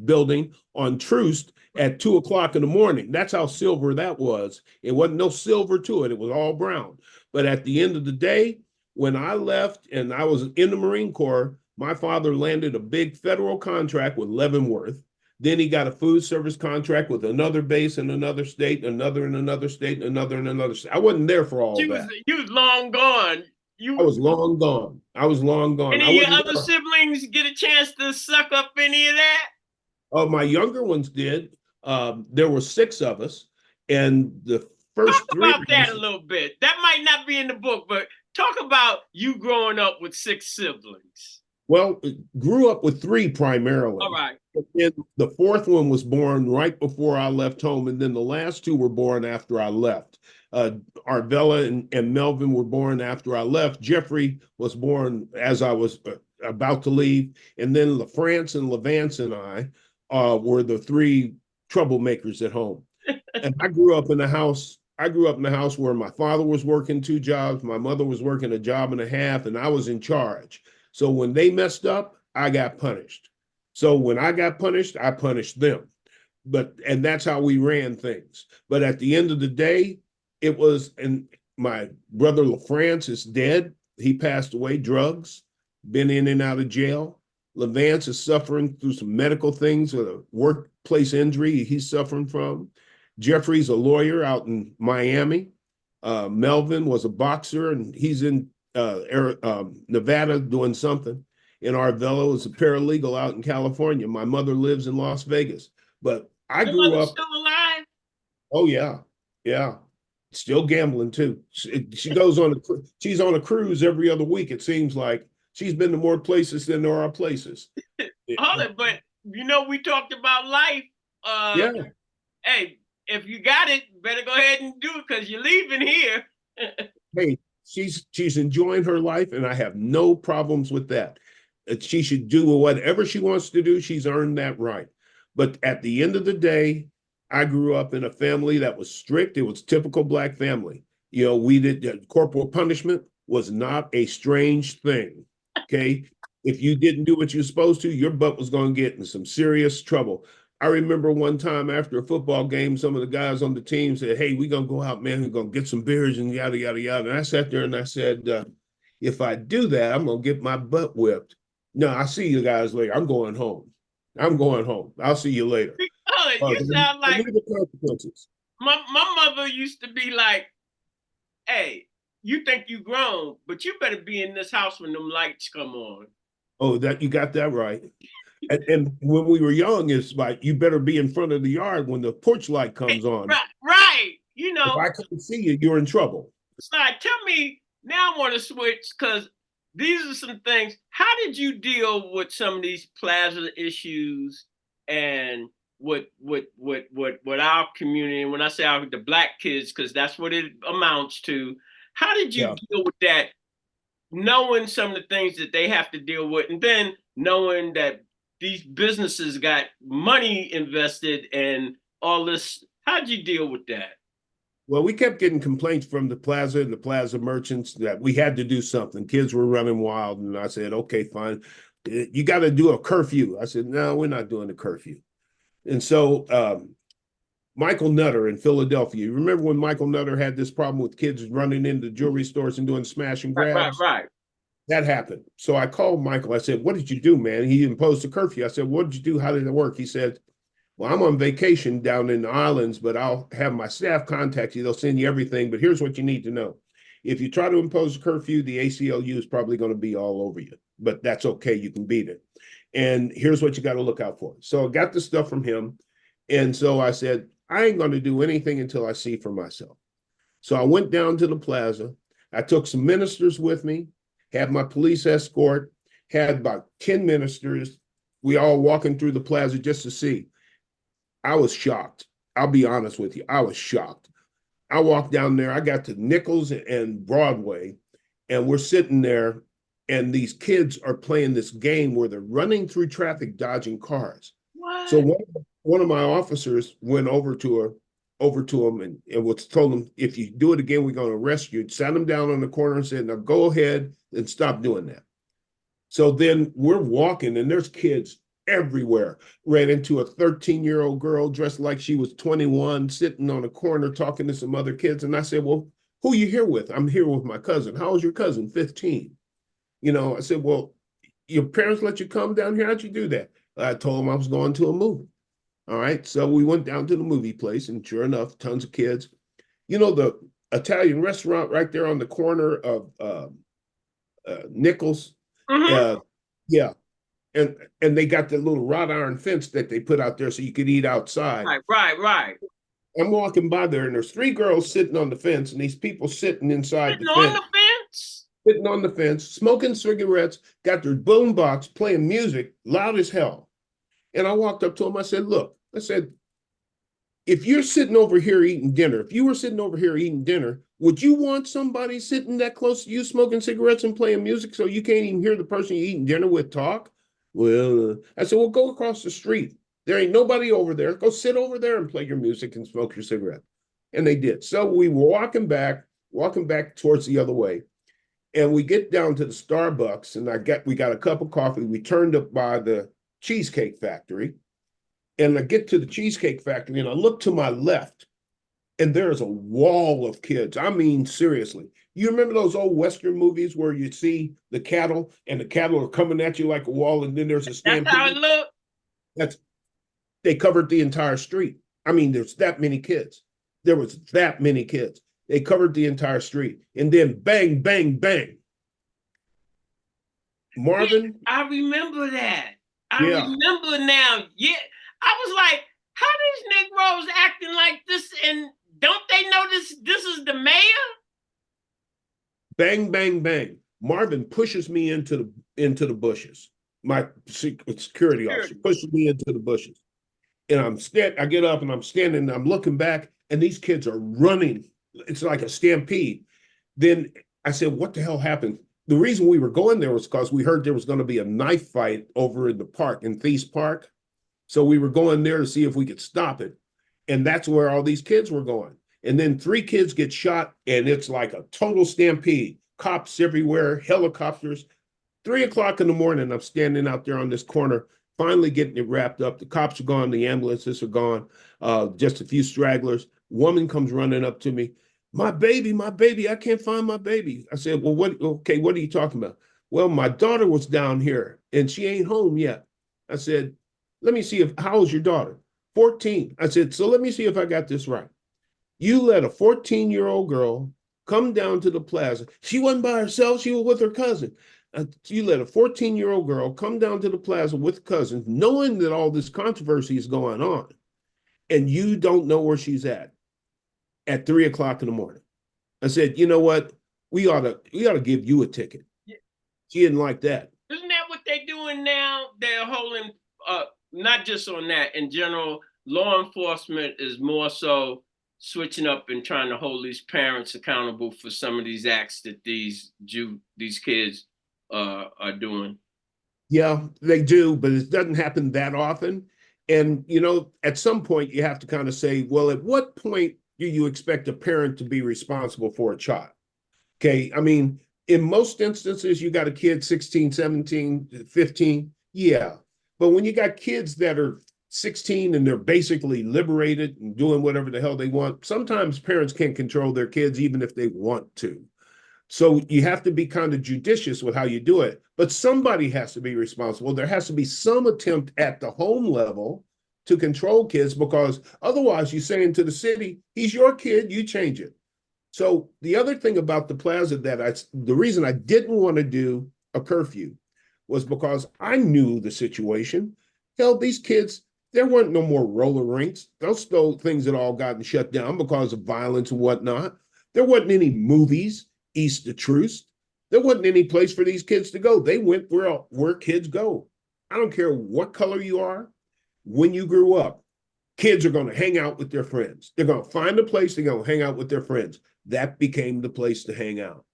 building on Troost at 2 o'clock in the morning. That's how silver that was. It wasn't no silver to it. It was all brown. But at the end of the day, when I left and I was in the Marine Corps, my father landed a big federal contract with Leavenworth. Then he got a food service contract with another base in another state, another in another state, another in another state. I wasn't there for all that. you was long gone. I You was long gone. I was long gone. I Any of your wasn't other there. siblings get a chance to suck up any of that? My younger ones did. There were six of us, and the Talk first three about of that us, a little bit. That might not be in the book, but talk about you growing up with six siblings. well, grew up with three All primarily. right. And the fourth one was born right before I left home, and then the last two were born after I left. Arvella and Melvin were born after I left. Jeffrey was born as I was about to leave, and then LaFrance and Levance and I were the three troublemakers at home. And I grew up in the house. I grew up in the house where my father was working two jobs, my mother was working a job and a half, and I was in charge. So when they messed up, I got punished. So when I got punished, I punished them. And that's how we ran things. But at the end of the day, it was, and my brother LaFrance is dead. He passed away, drugs, been in and out of jail. Levance is suffering through some medical things with a workplace injury he's suffering from. Jeffrey's a lawyer out in Miami. Melvin was a boxer and he's in Nevada doing something. And Arvelo is a paralegal out in California. My mother lives in Las Vegas. But I Your grew mother's up, still alive? oh yeah, yeah. Still gambling too. She's on a cruise every other week, it seems like. She's been to more places than there are places. Hold it, but you know, we talked about life. Uh, Yeah. hey, if you got it, better go ahead and do it because you're leaving here. Hey, she's enjoying her life, and I have no problems with that. She should do whatever she wants to do. She's earned that right. But at the end of the day, I grew up in a family that was strict. It was typical Black family. We did corporal punishment was not a strange thing. Okay. If you didn't do what you're supposed to, your butt was going to get in some serious trouble. I remember one time after a football game, some of the guys on the team said, "Hey, we're gonna go out, man. We're gonna get some beers and yada yada yada." And I sat there and I said, "If I do that, I'm gonna get my butt whipped." No, I see you guys later. I'm going home. I'm going home. I'll see you later. Hold it, you sound I like knew the consequences. my mother used to be like, "Hey, you think you grown, but you better be in this house when them lights come on." Oh, that you got that right. And when we were young, it's like you better be in front of the yard when the porch light comes on. Right, right. You If know, I couldn't see you, you're in trouble. it's like, tell me now. I want to switch because these are some things. How did you deal with some of these plaza issues and what our community? And when I say our, the black kids, because that's what it amounts to. How did you Yeah. deal with that? Knowing some of the things that they have to deal with, and then knowing that these businesses got money invested and all this. How'd you deal with that? Well, we kept getting complaints from the plaza and the plaza merchants that we had to do something. Kids were running wild. And I said, okay, fine. You got to do a curfew. I said, no, we're not doing a curfew. And so Michael Nutter in Philadelphia. You remember when Michael Nutter had this problem with kids running into jewelry stores and doing smash and Right, right, grabs? right. That happened. So I called Michael. I said, "What did you do, man?" He imposed a curfew. I said, "What did you do? How did it work?" He said, "Well, I'm on vacation down in the islands, but I'll have my staff contact you. They'll send you everything. But here's what you need to know. If you try to impose a curfew, the ACLU is probably going to be all over you, but that's okay. You can beat it. And here's what you got to look out for." So I got the stuff from him. And so I said, I ain't going to do anything until I see for myself. So I went down to the plaza. I took some ministers with me, had my police escort, had about 10 ministers. We all walking through the plaza just to see. I was shocked. I'll be honest with you. I was shocked. I walked down there. I got to Nichols and Broadway, and we're sitting there, and these kids are playing this game where they're running through traffic, dodging cars. So What? one of my officers went over to him, and was told him, if you do it again, we're going to arrest you. Sat him down on the corner and said, now go ahead and stop doing that. So then we're walking, and there's kids everywhere. Ran into a 13-year-old girl dressed like she was 21, sitting on a corner talking to some other kids. And I said, well, who are you here with? I'm here with my cousin. How old's your cousin? 15. I said, well, your parents let you come down here? How'd you do that? I told them I was going to a movie. All right. So we went down to the movie place, and sure enough, tons of kids. The Italian restaurant right there on the corner of Nichols. Mm-hmm. Uh, yeah. And they got the little wrought iron fence that they put out there so you could eat outside. Right, right, right. I'm walking by there, and there's three girls sitting on the fence, and these people sitting inside the Sitting on fence, the fence. sitting on the fence, smoking cigarettes, got their boom box playing music loud as hell. And I walked up to them. I said, look, I said, if you're sitting over here eating dinner, if you were sitting over here eating dinner, would you want somebody sitting that close to you smoking cigarettes and playing music so you can't even hear the person you're eating dinner with talk? Well, I said, well, go across the street. There ain't nobody over there. Go sit over there and play your music and smoke your cigarette. And they did. So we were walking back towards the other way. And we get down to the Starbucks, and we got a cup of coffee. We turned up by the Cheesecake Factory. And I get to the Cheesecake Factory, and I look to my left, and there's a wall of kids. I mean, seriously. You remember those old Western movies where you see the cattle, and the cattle are coming at you like a wall, and then there's a That's how it stampede? looked. That's They covered the entire street. I mean, there's that many kids. There was that many kids. They covered the entire street. And then bang, bang, bang. Yeah, Marvin, I remember that. I yeah, remember now. Yeah. I was like, how these Negroes acting like this? And don't they know this is the mayor? bang, bang, bang. Marvin pushes me into the bushes. My security officer pushes me into the bushes. And I get up and I'm standing, and I'm looking back, and these kids are running. It's like a stampede. Then I said, what the hell happened? The reason we were going there was because we heard there was going to be a knife fight over in the park, in Thies Park. So we were going there to see if we could stop it. And that's where all these kids were going. And then three kids get shot, and it's like a total stampede. Cops everywhere, helicopters. 3 o'clock in the morning, I'm standing out there on this corner, finally getting it wrapped up. The cops are gone, the ambulances are gone, just a few stragglers. Woman comes running up to me. My baby, I can't find my baby. I said, well, okay, what are you talking about? Well, my daughter was down here and she ain't home yet. I said, let me see how old's your daughter? 14. I said, so let me see if I got this right. You let a 14-year-old girl come down to the plaza. She wasn't by herself, she was with her cousin. You let a 14-year-old girl come down to the plaza with cousins, knowing that all this controversy is going on, and you don't know where she's at 3 o'clock in the morning. I said, you know what? We ought to give you a ticket. She didn't like that. Isn't that what they're doing now? They're holding, not just on that, in general, law enforcement is more so switching up and trying to hold these parents accountable for some of these acts that these kids are doing. Yeah, they do, but it doesn't happen that often. And at some point you have to kind of say, well, at what point do you expect a parent to be responsible for a child? Okay. I mean, in most instances, you got a kid 16, 17, 15. Yeah. But when you got kids that are 16 and they're basically liberated and doing whatever the hell they want. Sometimes parents can't control their kids even if they want to. So you have to be kind of judicious with how you do it. But somebody has to be responsible. There has to be some attempt at the home level to control kids, because otherwise you're saying to the city, he's your kid, you change it. So the other thing about the plaza the reason I didn't want to do a curfew was because I knew the situation. Hell, these kids, there weren't no more roller rinks. Those things had all gotten shut down because of violence and whatnot. There wasn't any movies east of Truce. There wasn't any place for these kids to go. They went where kids go. I don't care what color you are. When you grew up, kids are going to hang out with their friends. They're going to find a place, they're going to hang out with their friends. That became the place to hang out.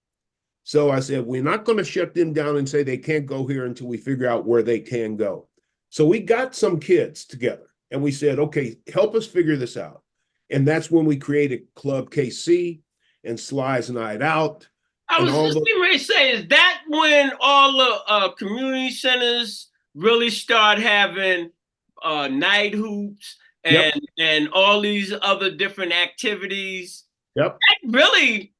So I said, we're not going to shut them down and say they can't go here until we figure out where they can go. So we got some kids together and we said, okay, help us figure this out. And that's when we created Club KC and Sly's Night Out. I was just going to say, is that when all the community centers really start having night hoops and all these other different activities? Yep. That really,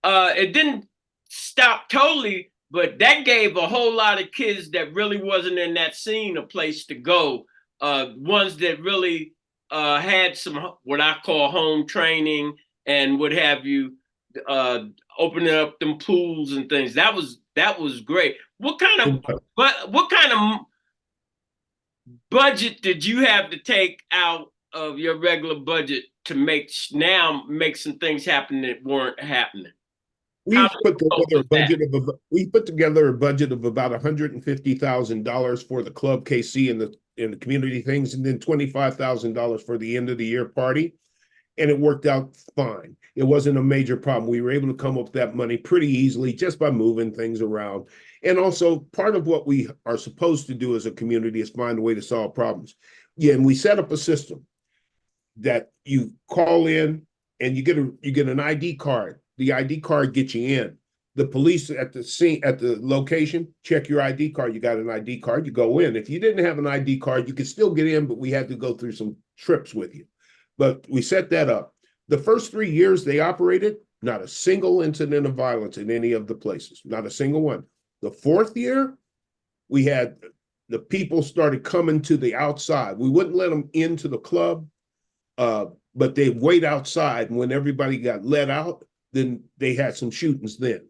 it didn't stop totally, but that gave a whole lot of kids that really wasn't in that scene a place to go. Ones that really had some what I call home training and what have you, opening up them pools and things. That was great. What kind of budget did you have to take out of your regular budget to make some things happen that weren't happening? We put together a budget of about $150,000 for the Club KC and the community things, and then $25,000 for the end of the year party. And it worked out fine. It wasn't a major problem. We were able to come up with that money pretty easily just by moving things around. And also, part of what we are supposed to do as a community is find a way to solve problems. Yeah, and we set up a system that you call in and you get an ID card. The ID card gets you in. The police at the location check your ID card. You got an ID card, you go in. If you didn't have an ID card, you could still get in, but we had to go through some trips with you. But we set that up. The first 3 years they operated, not a single incident of violence in any of the places, not a single one. The fourth year, we had the people started coming to the outside. We wouldn't let them into the club, but they'd wait outside. And when everybody got let out, then they had some shootings then.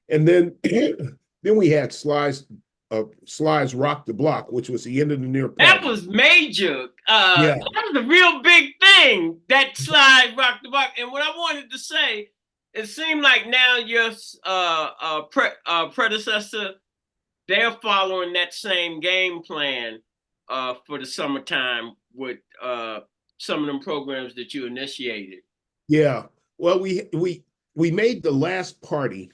And then, then we had Sly's Rock the Block, which was the end of the near party. That was major. That was a real big thing, that Sly's Rock the Block. And what I wanted to say, it seemed like now your predecessor, they're following that same game plan for the summertime with some of them programs that you initiated. Yeah. Well, we made the last party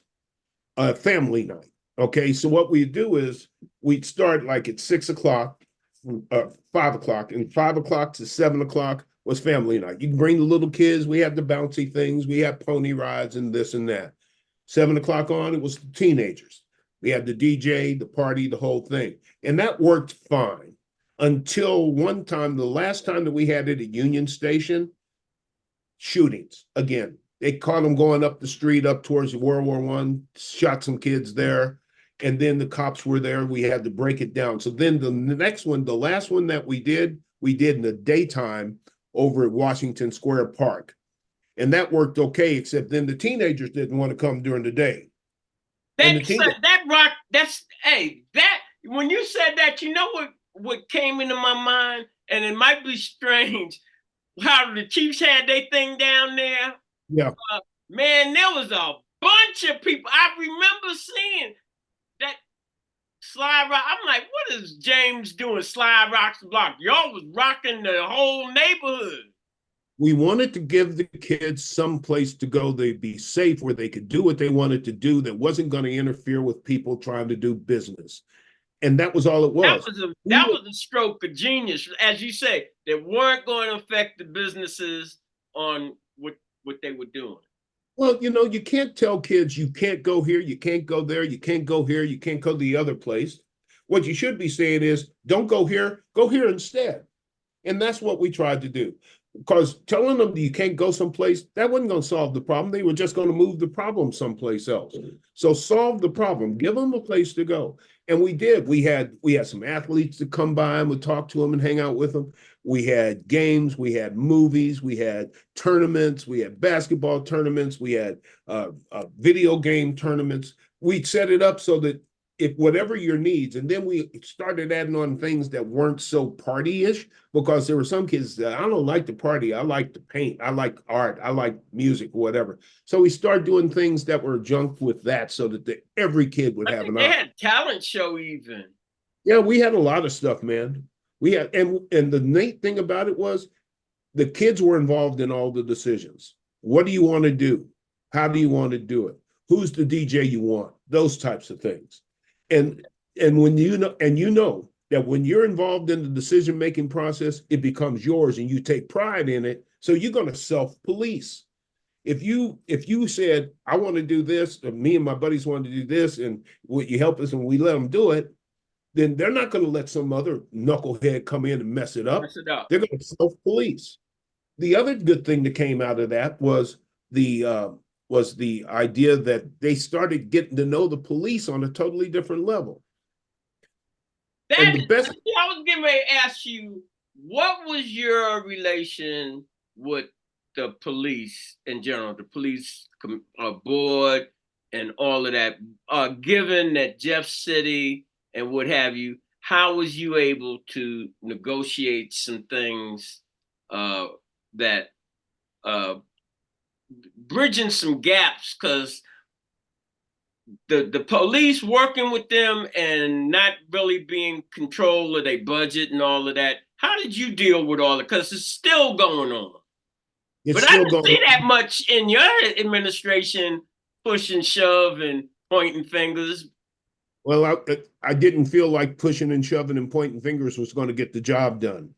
family night. Okay, so what we do is we'd start like at 6 o'clock, 5 o'clock, and 5 o'clock to 7 o'clock was family night. You can bring the little kids. We had the bouncy things. We had pony rides and this and that. 7 o'clock on, it was the teenagers. We had the DJ, the party, the whole thing. And that worked fine until one time, the last time that we had it at Union Station, shootings again. They caught them going up the street up towards World War I, shot some kids there. And then the cops were there. We had to break it down. So then the next one, the last one that we did in the daytime over at Washington Square Park. And that worked okay, except then the teenagers didn't want to come during the day. When you said that, you know what came into my mind? And it might be strange how the Chiefs had their thing down there. Yeah. Man, there was a bunch of people. I remember seeing that Sly Rock. I'm like, what is James doing? Sly Rocks the Block. Y'all was rocking the whole neighborhood. We wanted to give the kids some place to go. They'd be safe, where they could do what they wanted to do that wasn't going to interfere with people trying to do business. And that was all it was. That was a stroke of genius, as you say, that weren't going to affect the businesses on what they were doing. Well, you can't tell kids you can't go here, you can't go there, you can't go here, you can't go to the other place. What you should be saying is, don't go here instead. And that's what we tried to do. Because telling them that you can't go someplace, that wasn't going to solve the problem. They were just going to move the problem someplace else. So solve the problem, give them a place to go. And we did. We had some athletes to come by and would talk to them and hang out with them. We had games, we had movies, we had tournaments, we had basketball tournaments, we had video game tournaments. We'd set it up so that if whatever your needs, and then we started adding on things that weren't so party-ish, because there were some kids that I don't like to party, I like to paint, I like art, I like music, whatever. So we started doing things that were junk with that, so that every kid would I have think an they option. had talent show even. Yeah, we had a lot of stuff, man. We had, and the neat thing about it was the kids were involved in all the decisions. What do you want to do? How do you want to do it? Who's the DJ you want? Those types of things. And when you know that when you're involved in the decision making process, it becomes yours and you take pride in it. So you're going to self-police. If you said, I want to do this, or me and my buddies want to do this, and will you help us, and we let them do it, then they're not going to let some other knucklehead come in and mess it up. Mess it up. They're going to self-police. The other good thing that came out of that was the idea that they started getting to know the police on a totally different level. And That the best, I was getting ready to ask you, what was your relation with the police in general, the police board and all of that? Given that Jeff City and what have you, how was you able to negotiate some things that bridging some gaps? Because the police working with them and not really being control of their budget and all of that. How did you deal with all of it? Because it's still going on. it's But I still didn't going. see that much in your administration, push and shove and pointing fingers. Well, I didn't feel like pushing and shoving and pointing fingers was going to get the job done.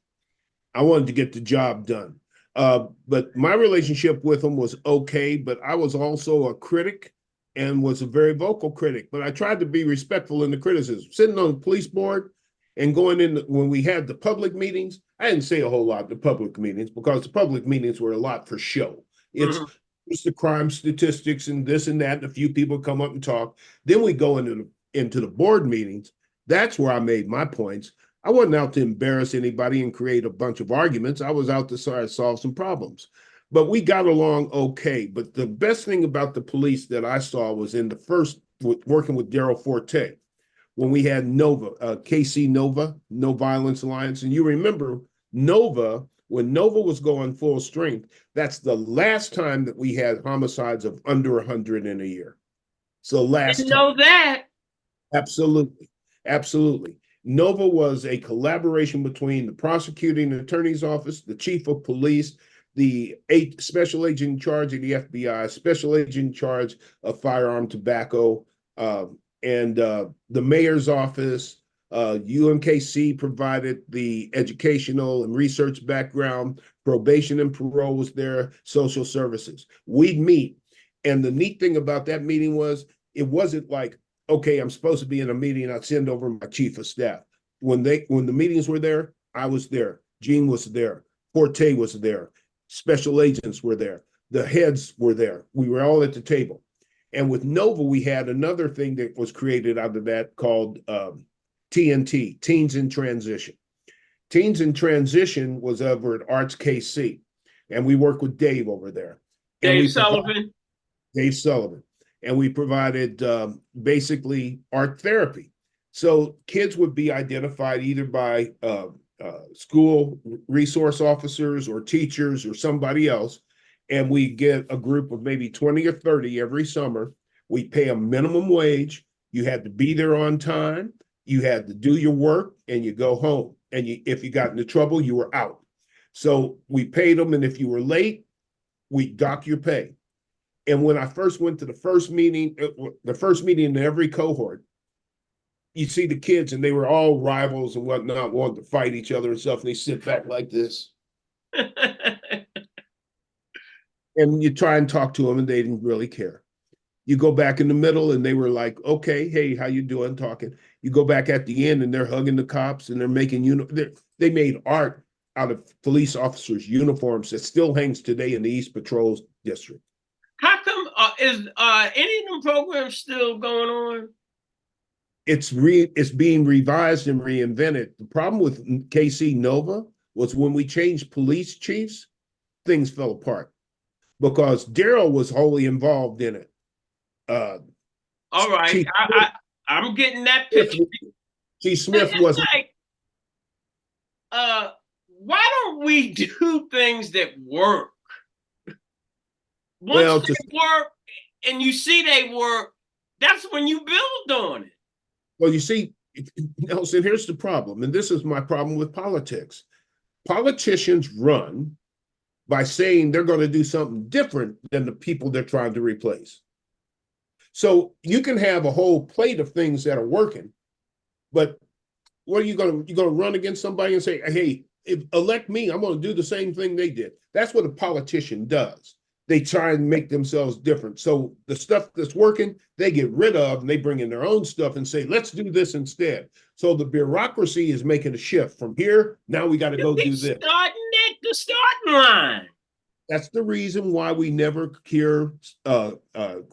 I wanted to get the job done. But my relationship with them was okay, but I was also a critic and was a very vocal critic. But I tried to be respectful in the criticism. Sitting on the police board and going in when we had the public meetings, I didn't say a whole lot at the public meetings because the public meetings were a lot for show. Mhm. It's the crime statistics and this and that, and a few people come up and talk. Then we go into the board meetings. That's where I made my points. I wasn't out to embarrass anybody and create a bunch of arguments. I was out to try to solve some problems. But we got along okay. But the best thing about the police that I saw was in the first, working with Daryl Forte, when we had Nova, KC Nova, No Violence Alliance. And you remember Nova, when Nova was going full strength, that's the last time that we had homicides of under 100 in a year. So last Didn't time. know that. Absolutely. Absolutely. Nova was a collaboration between the prosecuting attorney's office, the chief of police, the special agent in charge of the FBI, special agent in charge of firearm tobacco, and the mayor's office. UMKC provided the educational and research background. Probation and parole was there. Social services. We'd meet. And the neat thing about that meeting was it wasn't like, okay, I'm supposed to be in a meeting, I'd send over my chief of staff. When the meetings were there, I was there. Gene was there. Forte was there. Special agents were there. The heads were there. We were all at the table. And with Nova, we had another thing that was created out of that called TNT, Teens in Transition. Teens in Transition was over at Arts KC. And we worked with Dave over there. And Dave Sullivan. Dave Sullivan. And we provided basically art therapy. So kids would be identified either by school resource officers or teachers or somebody else. And we get a group of maybe 20 or 30 every summer. We pay a minimum wage. You had to be there on time. You had to do your work and you go home. And if you got into trouble, you were out. So we paid them. And if you were late, we dock your pay. And when I first went to the first meeting in every cohort, you see the kids and they were all rivals and whatnot, wanting to fight each other and stuff. And they sit back like this. And you try and talk to them and they didn't really care. You go back in the middle and they were like, okay, hey, how you doing? Talking. You go back at the end and they're hugging the cops and they're making, they made art out of police officers' uniforms that still hangs today in the East Patrol District. How come is any of them programs still going on? It's being revised and reinvented. The problem with KC Nova was when we changed police chiefs, things fell apart because Daryl was wholly involved in it. All right, Chief I'm getting that picture. Chief Smith wasn't. Like, why don't we do things that work? Once Well, they work and you see they work, that's when you build on it. Well, you see, Nelson, here's the problem, and this is my problem with politics. Politicians run by saying they're going to do something different than the people they're trying to replace. So you can have a whole plate of things that are working, but what are you going to run against somebody and say, hey, elect me, I'm going to do the same thing they did. That's what a politician does. They try and make themselves different. So the stuff that's working, they get rid of and they bring in their own stuff and say, let's do this instead. So the bureaucracy is making a shift from here. Now we got to go do this. Starting at the starting line. That's the reason why we never cure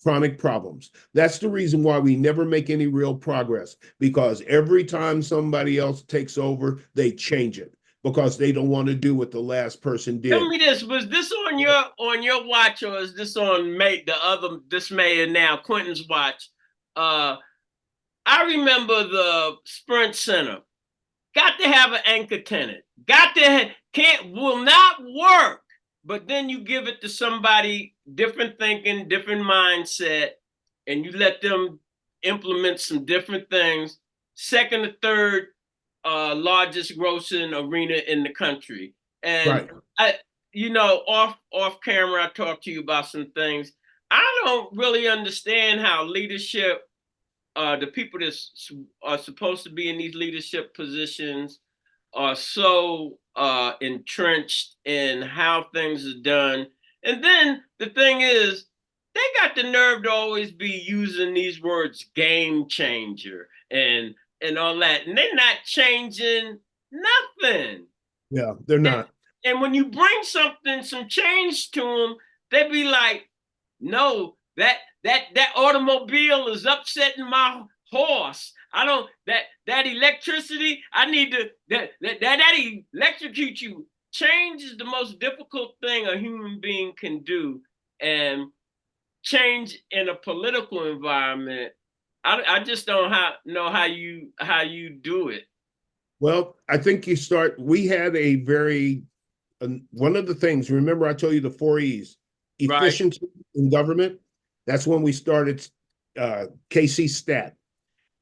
chronic problems. That's the reason why we never make any real progress, because every time somebody else takes over, they change it because they don't want to do what the last person did. Tell me this: was this on your watch, or is this on this mayor now Quentin's watch? I remember the Sprint Center. Got to have an anchor tenant. Will not work. But then you give it to somebody different thinking, different mindset, and you let them implement some different things. Second or third largest grossing arena in the country. And right. Off camera, I talked to you about some things. I don't really understand how leadership, the people that are supposed to be in these leadership positions, are so entrenched in how things are done. And then the thing is, they got the nerve to always be using these words game changer and all that. And they're not changing nothing. Yeah, they're not. And when you bring some change to them, they be like, no, that automobile is upsetting my horse. I don't that electricity. I need to that electrocute you. Change is the most difficult thing a human being can do, and change in a political environment, I just don't know how you do it. Well, I think you start. We had a very one of the things. Remember, I told you the 4 E's: efficiency in government. That's when we started KC Stat.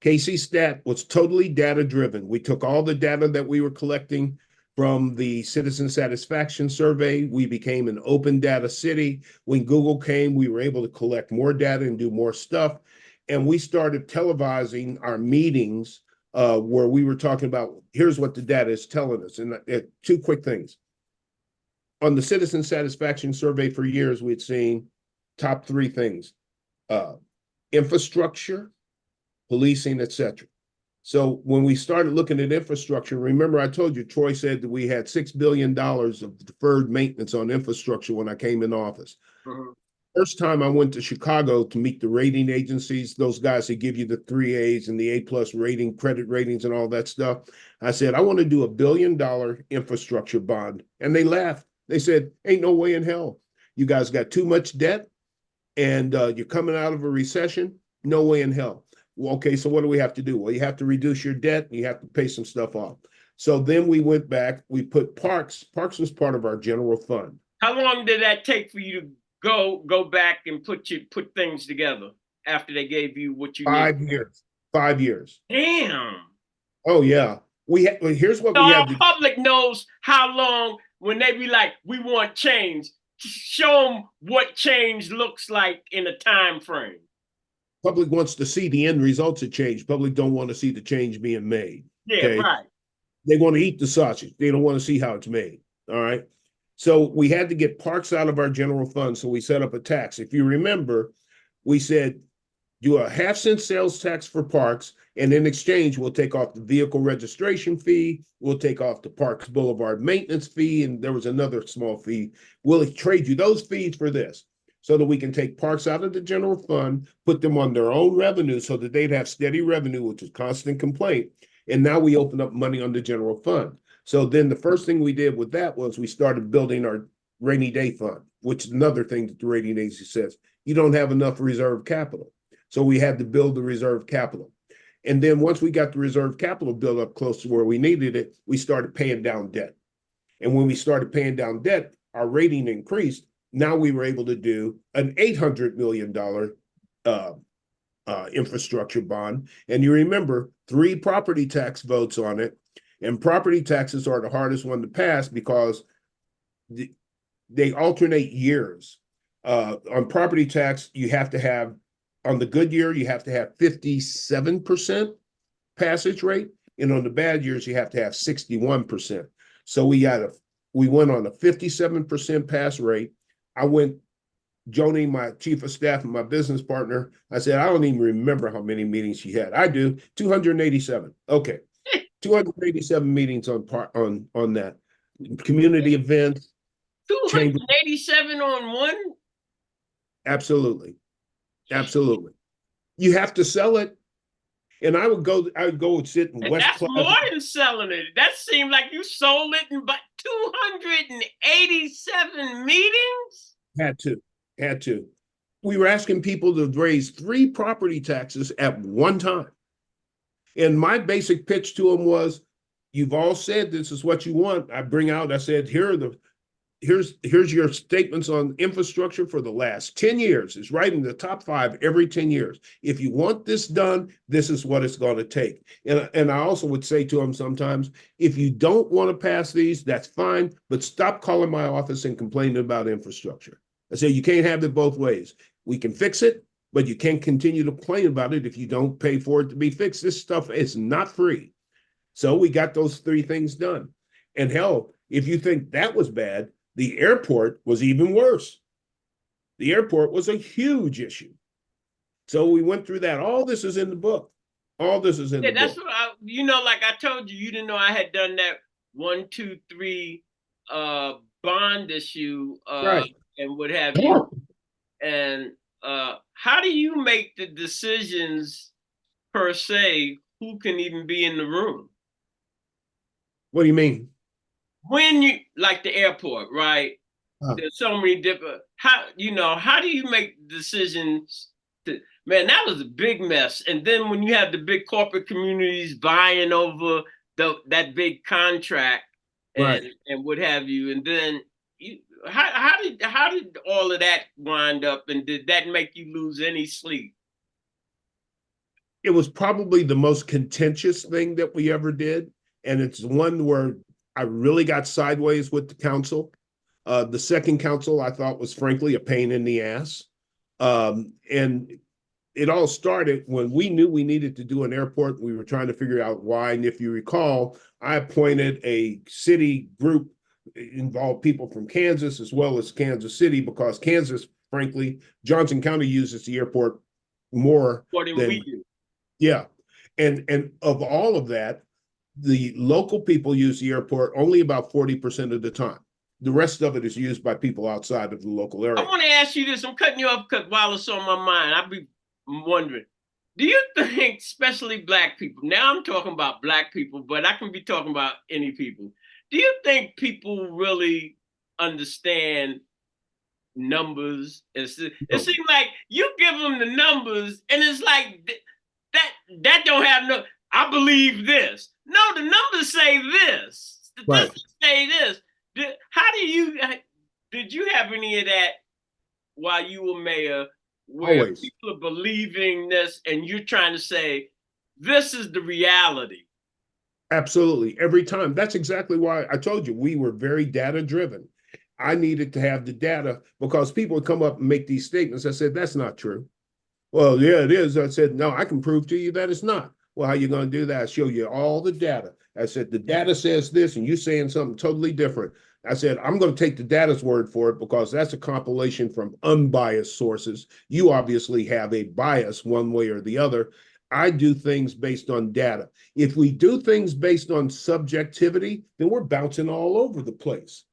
KC Stat was totally data driven. We took all the data that we were collecting from the citizen satisfaction survey. We became an open data city. When Google came, we were able to collect more data and do more stuff. And we started televising our meetings where we were talking about, here's what the data is telling us. And two quick things. On the citizen satisfaction survey for years, we'd seen top 3 things: infrastructure, policing, etc. So when we started looking at infrastructure, remember I told you, Troy said that we had $6 billion of deferred maintenance on infrastructure when I came in office. Mm-hmm. First time I went to Chicago to meet the rating agencies, those guys that give you the 3 A's and the A+ rating, credit ratings and all that stuff. I said, I want to do $1 billion infrastructure bond. And they laughed. They said, ain't no way in hell. You guys got too much debt and you're coming out of a recession. No way in hell. Well, okay, so what do we have to do? Well, you have to reduce your debt and you have to pay some stuff off. So then we went back, we put parks. Parks was part of our general fund. How long did that take for you to go back and put things together after they gave you what you needed? 5 years. 5 years. Damn. Oh, yeah. Here's what so we our have. Public knows how long when they be like, we want change. Show them what change looks like in a time frame. Public wants to see the end results of change. Public don't want to see the change being made. Yeah, okay? Right. They want to eat the sausage. They don't want to see how it's made. All right. So we had to get parks out of our general fund. So we set up a tax. If you remember, we said do a half-cent sales tax for parks, and in exchange, we'll take off the vehicle registration fee, we'll take off the Parks Boulevard maintenance fee, and there was another small fee. We'll trade you those fees for this so that we can take parks out of the general fund, put them on their own revenue so that they'd have steady revenue, which is constant complaint. And now we open up money on the general fund. So then the first thing we did with that was we started building our rainy day fund, which is another thing that the rating agency says, you don't have enough reserve capital. So we had to build the reserve capital. And then once we got the reserve capital built up close to where we needed it, we started paying down debt. And when we started paying down debt, our rating increased. Now we were able to do an $800 million infrastructure bond. And you remember 3 property tax votes on it. And property taxes are the hardest one to pass because they alternate years. On property tax, you have to have, on the good year, you have to have 57% passage rate. And on the bad years, you have to have 61%. So we went on a 57% pass rate. Joni, my chief of staff and my business partner, I said, I don't even remember how many meetings she had. I do, 287. Okay. 287 meetings on that. Community events. 287 on one? Absolutely. Absolutely. You have to sell it. And I would go and sit in West That's Plaza. more than selling it. That seemed like you sold it in but 287 meetings? Had to. We were asking people to raise 3 property taxes at one time. And my basic pitch to them was, you've all said this is what you want. I said, here's your statements on infrastructure for the last 10 years. It's right in the top 5 every 10 years. If you want this done, this is what it's going to take. And I also would say to them sometimes, if you don't want to pass these, that's fine, but stop calling my office and complaining about infrastructure. I say, you can't have it both ways. We can fix it, but you can't continue to complain about it if you don't pay for it to be fixed. This stuff is not free. So we got those 3 things done. And hell, if you think that was bad, the airport was even worse. The airport was a huge issue. So we went through that. All this is in the book. All this is in the book. That's what like I told you, you didn't know I had done that 1, 2, 3 bond issue Right. and what have you. And how do you make the decisions per se? Who can even be in the room? What do you mean? When you like the airport, right? There's so many different. How do you make decisions? Man, that was a big mess. And then when you have the big corporate communities vying over that big contract and what have you, and then how did all of that wind up, and did that make you lose any sleep? It was probably the most contentious thing that we ever did, and it's one where I really got sideways with the council. The second council I thought was frankly a pain in the ass. And it all started when we knew we needed to do an airport. We were trying to figure out why. And if you recall, I appointed a city group, involved people from Kansas as well as Kansas City, because Kansas, frankly, Johnson County uses the airport more than we do. Yeah. And of all of that, the local people use the airport only about 40% of the time. The rest of it is used by people outside of the local area. I want to ask you this. I'm cutting you off because while it's on my mind, I'll be wondering, do you think, especially Black people, now I'm talking about Black people, but I can be talking about any people. Do you think people really understand numbers? It seems like you give them the numbers and it's like that don't have no, I believe this. No, the numbers say this. Statistics say this. Did you have any of that while you were mayor, where Always. people are believing this and you're trying to say, this is the reality? Absolutely. Every time. That's exactly why I told you we were very data driven. I needed to have the data because people would come up and make these statements. I said, that's not true. Well, yeah, it is. I said, no, I can prove to you that it's not. Well, how are you going to do that? I show you all the data. I said, the data says this and you saying something totally different. I said, I'm going to take the data's word for it because that's a compilation from unbiased sources. You obviously have a bias one way or the other. I do things based on data. If we do things based on subjectivity, then we're bouncing all over the place.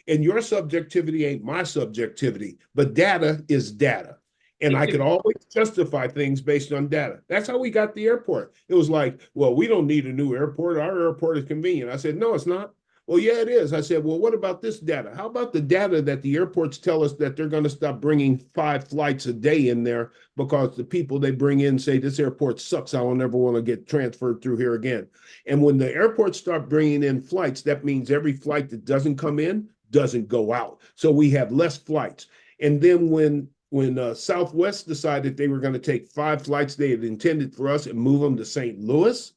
And your subjectivity ain't my subjectivity, but data is data. And I could always justify things based on data. That's how we got the airport. It was like, well, we don't need a new airport. Our airport is convenient. I said, no, it's not. Well, yeah, it is. I said, well, what about this data? How about the data that the airports tell us that they're going to stop bringing 5 flights a day in there because the people they bring in say this airport sucks. I will never want to get transferred through here again. And when the airports start bringing in flights, that means every flight that doesn't come in doesn't go out. So we have less flights. And then when Southwest decided they were going to take 5 flights they had intended for us and move them to St. Louis,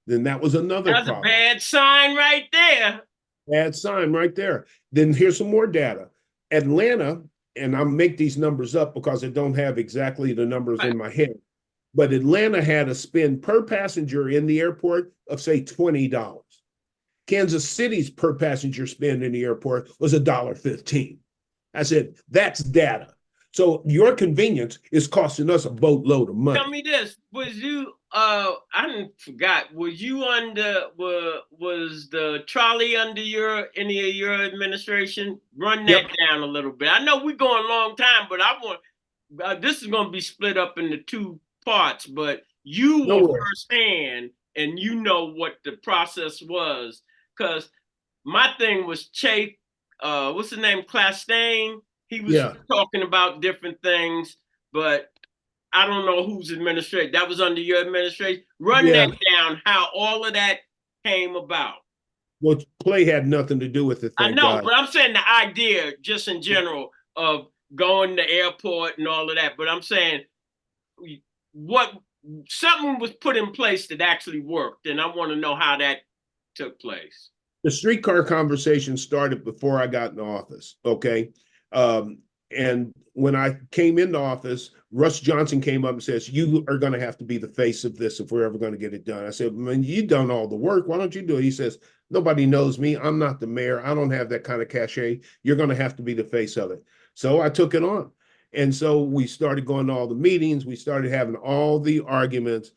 then that was another That's a problem. bad sign right there. Bad sign right there. Then here's some more data. Atlanta, and I'll make these numbers up because I don't have exactly the numbers in my head, but Atlanta had a spend per passenger in the airport of, say, $20. Kansas City's per passenger spend in the airport was $1.15. I said, that's data. So your convenience is costing us a boatload of money. Tell me this: was you? I forgot. Was you under? Was the trolley under any of your administration? Run that down a little bit. I know we're going a long time, but I want. This is going to be split up into 2 parts. But you were firsthand, and you know what the process was. Because my thing was Chase. What's the name? Clastain. He was talking about different things, but I don't know whose administration. That was under your administration. Run that down, how all of that came about. Well, play had nothing to do with it. I know, but I'm saying the idea, just in general, of going to the airport and all of that. But I'm saying something was put in place that actually worked, and I want to know how that took place. The streetcar conversation started before I got in office, okay? And when I came into office, Russ Johnson came up and says, you are going to have to be the face of this if we're ever going to get it done. I said, man, you've done all the work. Why don't you do it? He says, nobody knows me. I'm not the mayor. I don't have that kind of cachet. You're going to have to be the face of it. So I took it on. And so we started going to all the meetings. We started having all the arguments.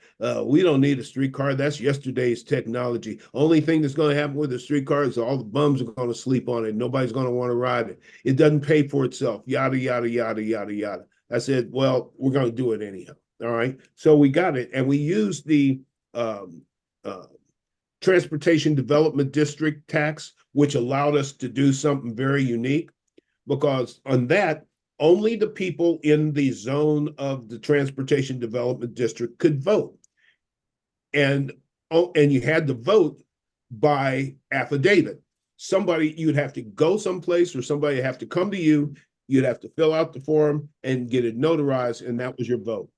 We don't need a streetcar. That's yesterday's technology. Only thing that's going to happen with the streetcar is all the bums are going to sleep on it. Nobody's going to want to ride it. It doesn't pay for itself. Yada, yada, yada, yada, yada. I said, well, we're going to do it anyhow. All right. So we got it. And we used the Transportation Development District tax, which allowed us to do something very unique, because on that, only the people in the zone of the Transportation Development District could vote. And you had to vote by affidavit. You'd have to go someplace, or somebody would have to come to you. You'd have to fill out the form and get it notarized, and that was your vote.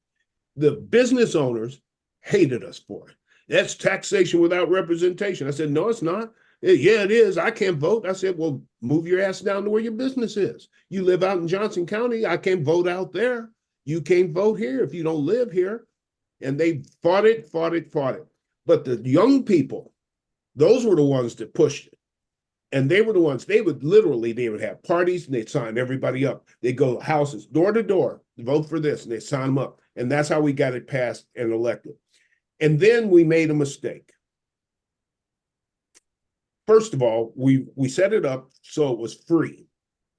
The business owners hated us for it. That's taxation without representation. I said, no, it's not. Yeah, it is. I can't vote. I said, well, move your ass down to where your business is. You live out in Johnson County. I can't vote out there. You can't vote here if you don't live here. And they fought it. But the young people, those were the ones that pushed it. And they were the ones, they would have parties and they'd sign everybody up. They'd go to houses, door to door, vote for this, and they'd sign them up. And that's how we got it passed and elected. And then we made a mistake. First of all, we set it up so it was free.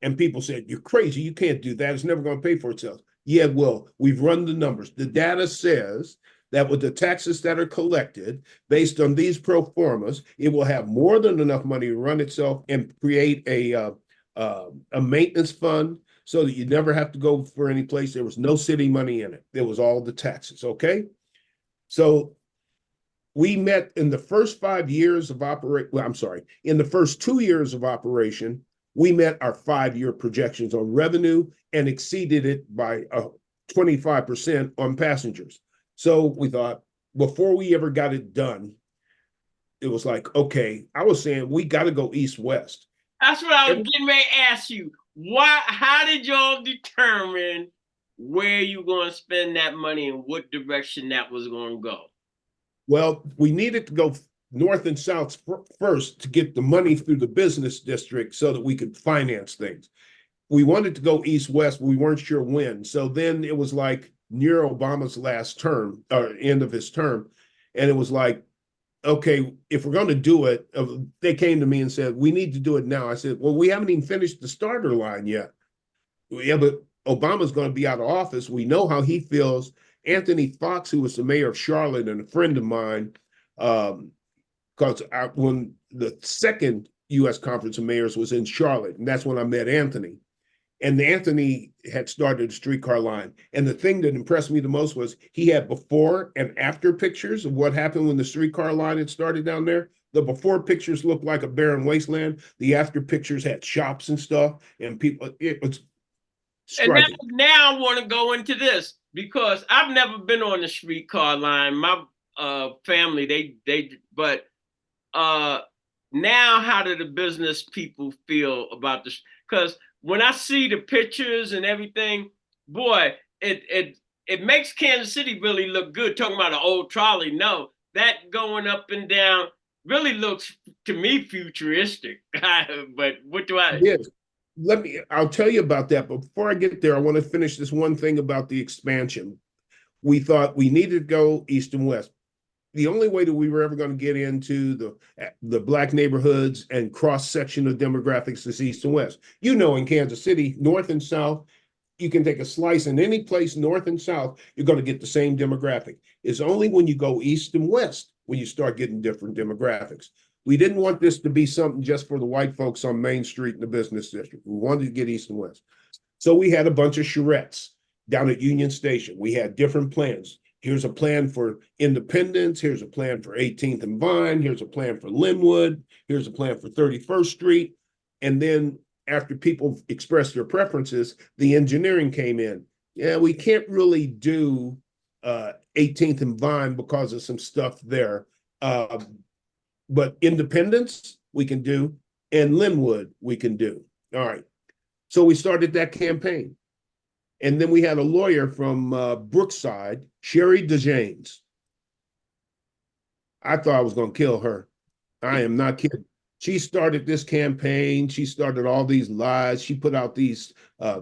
And people said, you're crazy. You can't do that. It's never going to pay for itself. Yeah, well, we've run the numbers. The data says that with the taxes that are collected based on these pro formas, it will have more than enough money to run itself and create a maintenance fund so that you never have to go for any place. There was no city money in it. It was all the taxes, okay? So we met in the first 5 years of operation. Well, I'm sorry, in the first 2 years of operation, we met our 5-year projections on revenue and exceeded it by 25% on passengers. So we thought, before we ever got it done, it was like, okay, I was saying we got to go east-west. That's what I was getting ready to ask you. How did y'all determine where you're going to spend that money and what direction that was going to go? Well, we needed to go north and south first to get the money through the business district so that we could finance things. We wanted to go east-west, but we weren't sure when. So then it was like near Obama's last term, or end of his term. And it was like, okay, if we're going to do it, they came to me and said, we need to do it now. I said, well, we haven't even finished the starter line yet. Yeah, but Obama's going to be out of office. We know how he feels. Anthony Fox, who was the mayor of Charlotte and a friend of mine, because when the second U.S. Conference of Mayors was in Charlotte, and that's when I met Anthony. And Anthony had started a streetcar line. And the thing that impressed me the most was he had before and after pictures of what happened when the streetcar line had started down there. The before pictures looked like a barren wasteland. The after pictures had shops and stuff, and people, it was And striking. now I want to go into this because I've never been on the streetcar line. My family, but now how do the business people feel about this? Because when I see the pictures and everything, boy, it makes Kansas City really look good. Talking about an old trolley, no, that going up and down really looks to me futuristic. But what do I? Yes. I'll tell you about that. But before I get there, I want to finish this one thing about the expansion. We thought we needed to go east and west. The only way that we were ever going to get into the black neighborhoods and cross section of demographics is east and west. You know, in Kansas City, north and south, you can take a slice in any place north and south, you're going to get the same demographic. It's only when you go east and west when you start getting different demographics. We didn't want this to be something just for the white folks on Main Street in the business district. We wanted to get east and west. So we had a bunch of charrettes down at Union Station. We had different plans. Here's a plan for Independence. Here's a plan for 18th and Vine. Here's a plan for Linwood. Here's a plan for 31st Street. And then after people expressed their preferences, the engineering came in. Yeah, we can't really do 18th and Vine because of some stuff there. But Independence, we can do, and Linwood, we can do. All right. So we started that campaign. And then we had a lawyer from Brookside, Sherry DeJanes. I thought I was going to kill her. I am not kidding. She started this campaign. She started all these lies. She put out these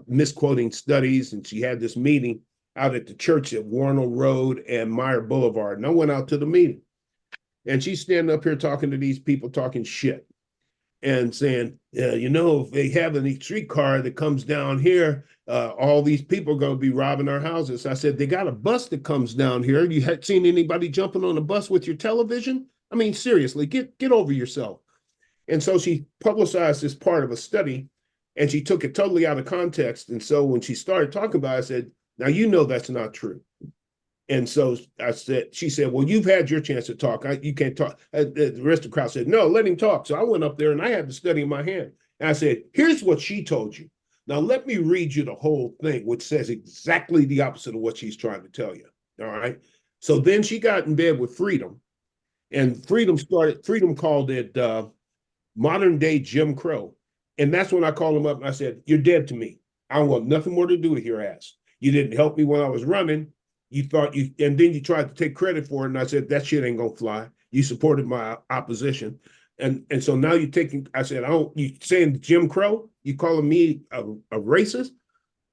misquoting studies, and she had this meeting out at the church at Warnell Road and Meyer Boulevard. And I went out to the meeting. And she's standing up here talking to these people, talking shit and saying, if they have any streetcar that comes down here, all these people are going to be robbing our houses. I said, they got a bus that comes down here. You had seen anybody jumping on a bus with your television? I mean, seriously, get over yourself. And so she publicized this part of a study, and she took it totally out of context. And so when she started talking about it, I said, now, that's not true. And so she said, well, you've had your chance to talk. You can't talk. The rest of the crowd said, no, let him talk. So I went up there and I had the study in my hand. And I said, here's what she told you. Now, let me read you the whole thing, which says exactly the opposite of what she's trying to tell you. All right. So then she got in bed with Freedom, and Freedom called it modern day Jim Crow. And that's when I called him up and I said, you're dead to me. I don't want nothing more to do with your ass. You didn't help me when I was running. And then you tried to take credit for it. And I said, that shit ain't gonna fly. You supported my opposition. And so now I said, you saying Jim Crow? You calling me a racist?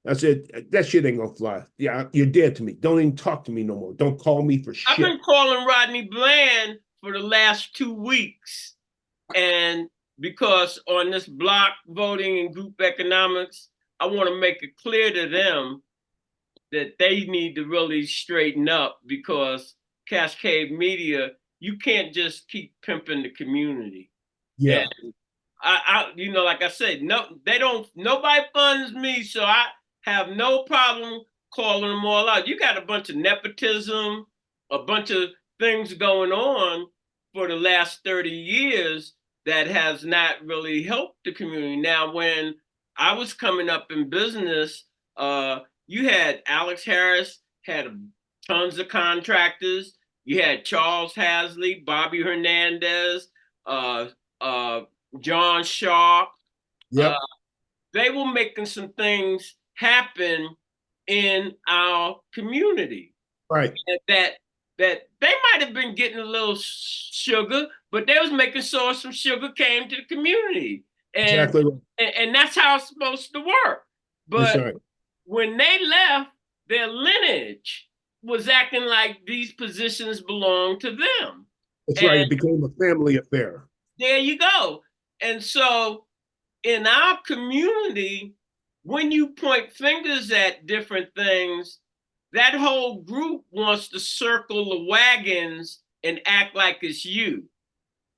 I said, that shit ain't gonna fly. Yeah, you're dead to me. Don't even talk to me no more. Don't call me for shit. I've been calling Rodney Bland for the last 2 weeks. And because on this block voting and group economics, I want to make it clear to them that they need to really straighten up, because Cascade Media, you can't just keep pimping the community. Yeah. And like I said, nobody funds me, so I have no problem calling them all out. You got a bunch of nepotism, a bunch of things going on for the last 30 years that has not really helped the community. Now, when I was coming up in business, you had Alex Harris, had tons of contractors. You had Charles Hasley, Bobby Hernandez, John Sharp. Yep. They were making some things happen in our community. Right. And that that they might have been getting a little sugar, but they was making sure some sugar came to the community. And Exactly right. and that's how it's supposed to work. That's But right. when they left, their lineage was acting like these positions belonged to them. That's right. And It became a family affair. there you go. And so in our community, when you point fingers at different things, that whole group wants to circle the wagons and act like it's you.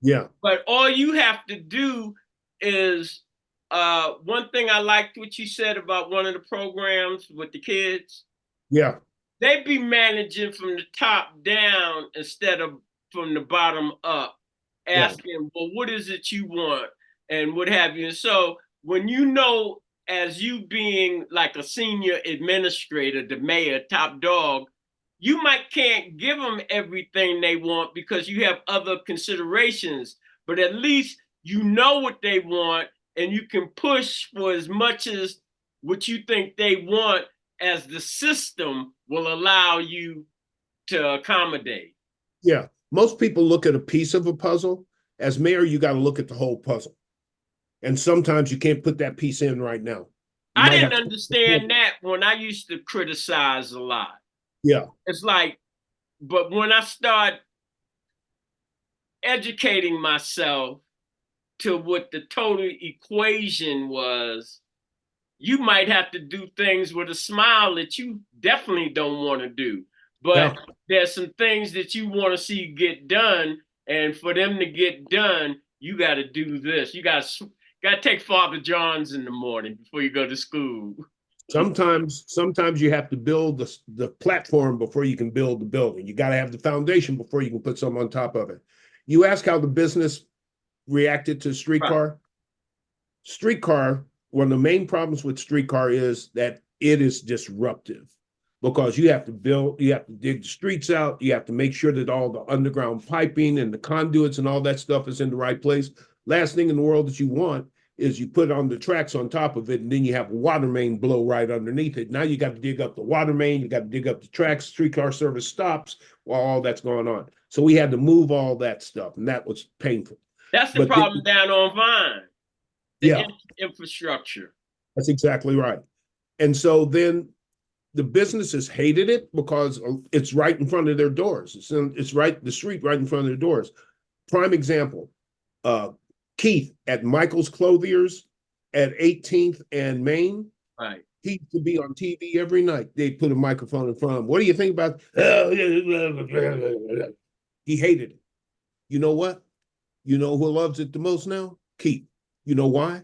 Yeah. But all you have to do is one thing I liked what you said about one of the programs with the kids. Yeah. They be managing from the top down instead of from the bottom up, Yeah. asking, well, what is it you want? And what have you. And so when you know, as you being like a senior administrator, the mayor, top dog, you might can't give them everything they want because you have other considerations, but at least you know what they want and you can push for as much as what you think they want as the system will allow you to accommodate. Yeah. Most people look at a piece of a puzzle. As mayor, you got to look at the whole puzzle. And sometimes you can't put that piece in right now. You I might didn't have to. understand that when I used to criticize a lot. Yeah. It's like, but when I start educating myself to what the total equation was, you might have to do things with a smile that you definitely don't want to do. But Yeah. there's some things that you want to see get done, and for them to get done, you got to do this. You got to take Father John's in the morning before you go to school. Sometimes you have to build the platform before you can build the building. You got to have the foundation before you can put something on top of it. You ask how the business reacted to Right. streetcar. One of the main problems with streetcar is that it is disruptive because you have to build, you have to dig the streets out, you have to make sure that all the underground piping and the conduits and all that stuff is in the right place. Last thing in the world that you want is you put on the tracks on top of it, and then you have a water main blow right underneath it. Now you got to dig up the water main, you got to dig up the tracks, streetcar service stops while all that's going on. So we had to move all that stuff, and that was painful. That's the But then, problem down on Vine, the yeah, infrastructure. that's exactly right. And so then the businesses hated it because it's right in front of their doors. It's right, the street right in front of their doors. Prime example, uh, Keith at Michael's Clothiers at 18th and Main. Right. He used to be on TV every night. They put a microphone in front of him. What do you think about? He hated it. You know what? You know who loves it the most now? Keith. You know why?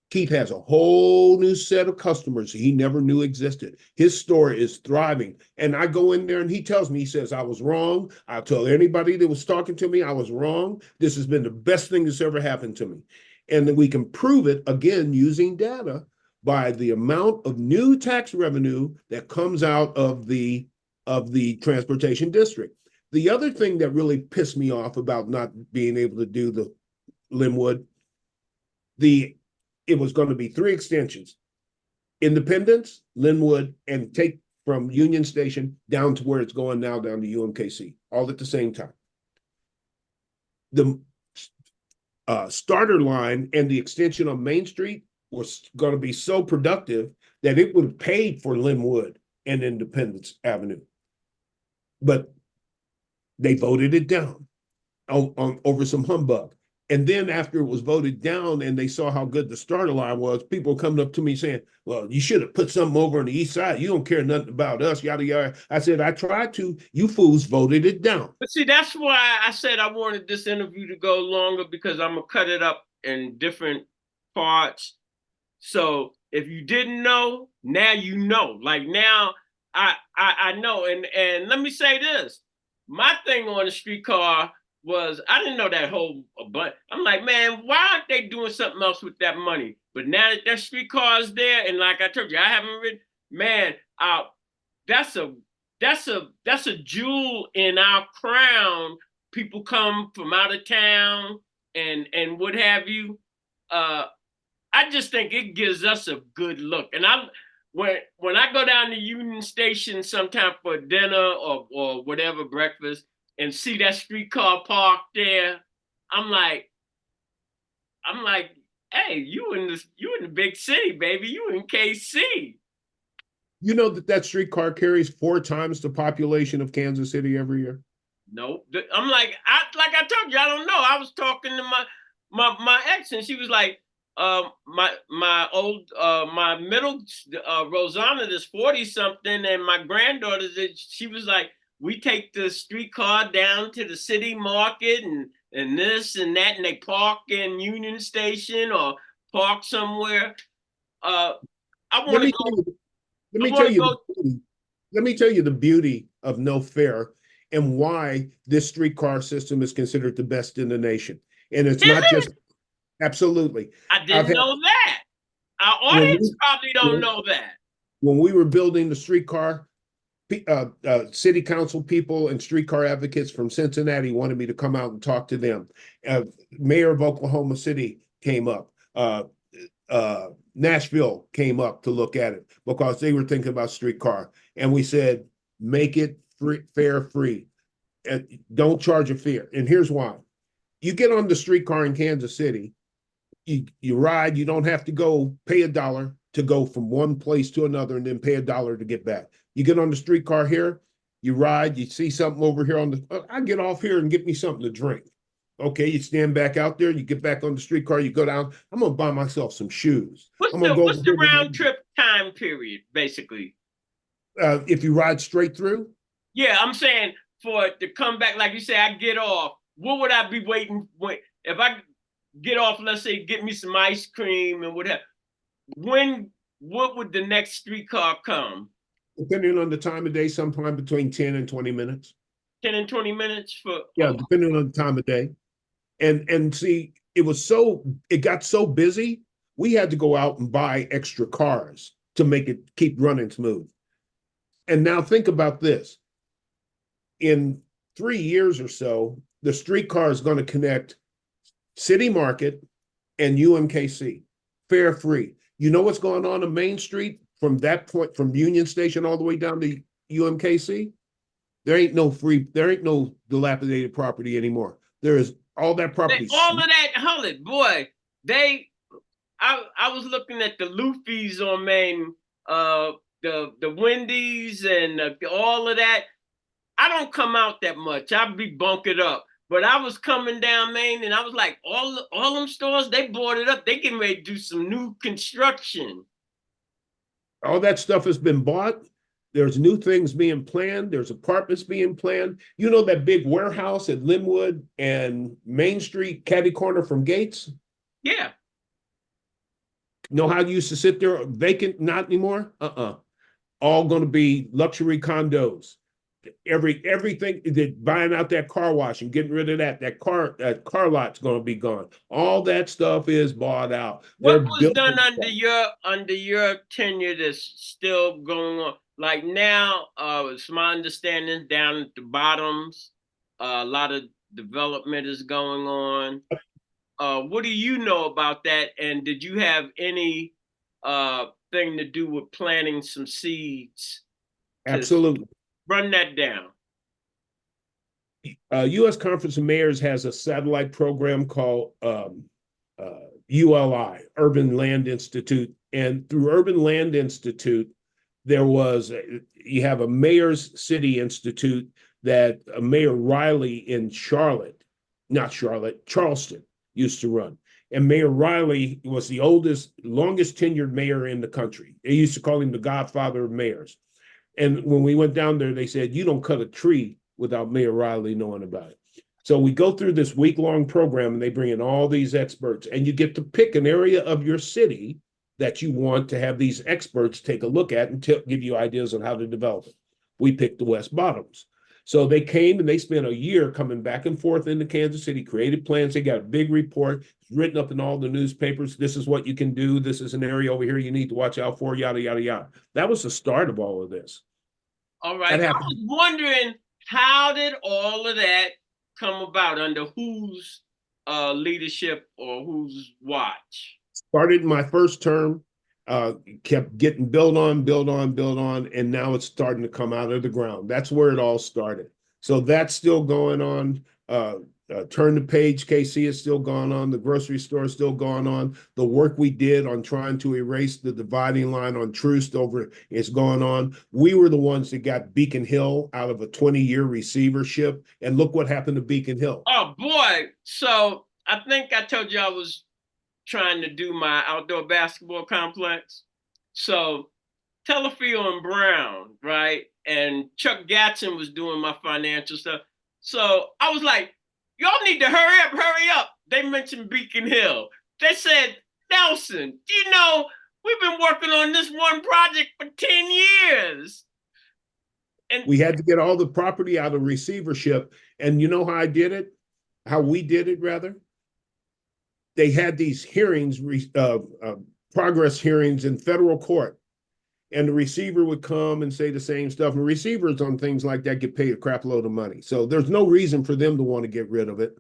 Keith has a whole new set of customers he never knew existed. His store is thriving. And I go in there and he tells me, he says, I was wrong. I'll tell anybody that was talking to me, I was wrong. This has been the best thing that's ever happened to me. And then we can prove it again using data by the amount of new tax revenue that comes out of the transportation district. The other thing that really pissed me off about not being able to do the Linwood, it was going to be 3 extensions: Independence, Linwood, and take from Union Station down to where it's going now, down to UMKC, all at the same time. The starter line and the extension on Main Street was going to be so productive that it would have paid for Linwood and Independence Avenue. But they voted it down over some humbug. And then after it was voted down and they saw how good the starter line was, people were coming up to me saying, well, you should have put something over on the east side. You don't care nothing about us, yada, yada. I said, I tried to. You fools voted it down. But see, that's why I said I wanted this interview to go longer, because I'm going to cut it up in different parts. So if you didn't know, now you know. Like now I know. And let me say this. My thing on the streetcar was I didn't know that whole but I'm like, man, why aren't they doing something else with that money? But now that streetcar is there, and like I told you, I haven't ridden, man, that's a jewel in our crown. People come from out of town and what have you. I just think it gives us a good look. And when I go down to Union Station sometime for dinner or whatever breakfast and see that streetcar parked there, I'm like, I'm like, hey, you in the big city, baby. You in KC. You know that that streetcar carries 4 times the population of Kansas City every year. Nope. I'm like I told you, I don't know. I was talking to my ex, and she was like, my middle Rosanna is 40 something, and my granddaughter, she was like, we take the streetcar down to the city market and this and that, and they park in Union Station or park somewhere. Uh, I Let want to me go. tell you, let I me want tell to you go. the beauty. Let me tell you the beauty of no fare and why this streetcar system is considered the best in the nation. And it's Is not just it? absolutely. I I've didn't had know that. Our when audience probably don't we know that. when we were building the streetcar, city council people and streetcar advocates from Cincinnati wanted me to come out and talk to them. Mayor of Oklahoma City came up. Nashville came up to look at it because they were thinking about streetcar. And we said, make it free, fare free. And don't charge a fare. And here's why. You get on the streetcar in Kansas City, you ride, you don't have to go pay $1 to go from one place to another and then pay $1 to get back. You get on the streetcar here, you ride, you see something over here on the, I get off here and get me something to drink. Okay, you stand back out there, you get back on the streetcar, you go down. I'm gonna buy myself some shoes. I'm gonna go over What's the here round to trip time period, basically? if you ride straight through. Yeah, I'm saying for it to come back, like you say, I get off. What would I be waiting? If I get off, let's say, get me some ice cream and whatever. When what would the next streetcar come? Depending on the time of day, sometime between 10 and 20 minutes. 10 and 20 minutes for Yeah, depending on the time of day. And see, it got so busy, we had to go out and buy extra cars to make it keep running smooth. And now think about this. In 3 years or so, the streetcar is going to connect City Market and UMKC, fare free. You know what's going on Main Street from that point, from Union Station all the way down to UMKC? There ain't no dilapidated property anymore. There is all that property. all of that. Hold it, boy. They I was looking at the Luffy's on Main, the Wendy's and all of that. I don't come out that much. I'd be bunkered up. But I was coming down Main and I was like, all them stores, they boarded up. They getting ready to do some new construction. All that stuff has been bought. There's new things being planned. There's apartments being planned. You know that big warehouse at Linwood and Main Street, catty corner from Gates? Yeah. Know how you used to sit there vacant? Not anymore. All going to be luxury condos. Everything that buying out that car wash and getting rid of that car lot's going to be gone. All that stuff is bought out. They're What was done building under your tenure that's still going on? Like now, it's my understanding down at the bottoms, a lot of development is going on. What do you know about that? And did you have any thing to do with planting some seeds to absolutely. run that down? U.S. Conference of Mayors has a satellite program called ULI, Urban Land Institute, and through Urban Land Institute, you have a Mayor's City Institute that Mayor Riley in Charleston used to run. And Mayor Riley was the longest tenured mayor in the country. They used to call him the godfather of mayors. And when we went down there, they said, you don't cut a tree without Mayor Riley knowing about it. So we go through this week-long program and they bring in all these experts and you get to pick an area of your city that you want to have these experts take a look at and give you ideas on how to develop it. We picked the West Bottoms. So they came and they spent a year coming back and forth into Kansas City, created plans. They got a big report, written up in all the newspapers. This is what you can do. This is an area over here you need to watch out for, yada, yada, yada. That was the start of all of this. All right. That I happened. was wondering, how did all of that come about? Under whose leadership or whose watch? Started in my first term. uh, kept getting built on, built on, built on, and now it's starting to come out of the ground. That's where it all started. So that's still going on. Turn the page, KC is still going on. The grocery store is still going on. The work we did on trying to erase the dividing line on Troost over is going on. We were the ones that got Beacon Hill out of a 20-year receivership, and look what happened to Beacon Hill. Oh boy. So I think I told you I was trying to do my outdoor basketball complex. So Telefield and Brown, right? And Chuck Gatson was doing my financial stuff. So I was like, y'all need to hurry up. They mentioned Beacon Hill. They said, Nelson, you know, we've been working on this one project for 10 years. And We had to get all the property out of receivership. And you know how I did it? How we did it, rather? They had these hearings, progress hearings in federal court. And the receiver would come and say the same stuff. And receivers on things like that get paid a crap load of money. So there's no reason for them to want to get rid of it.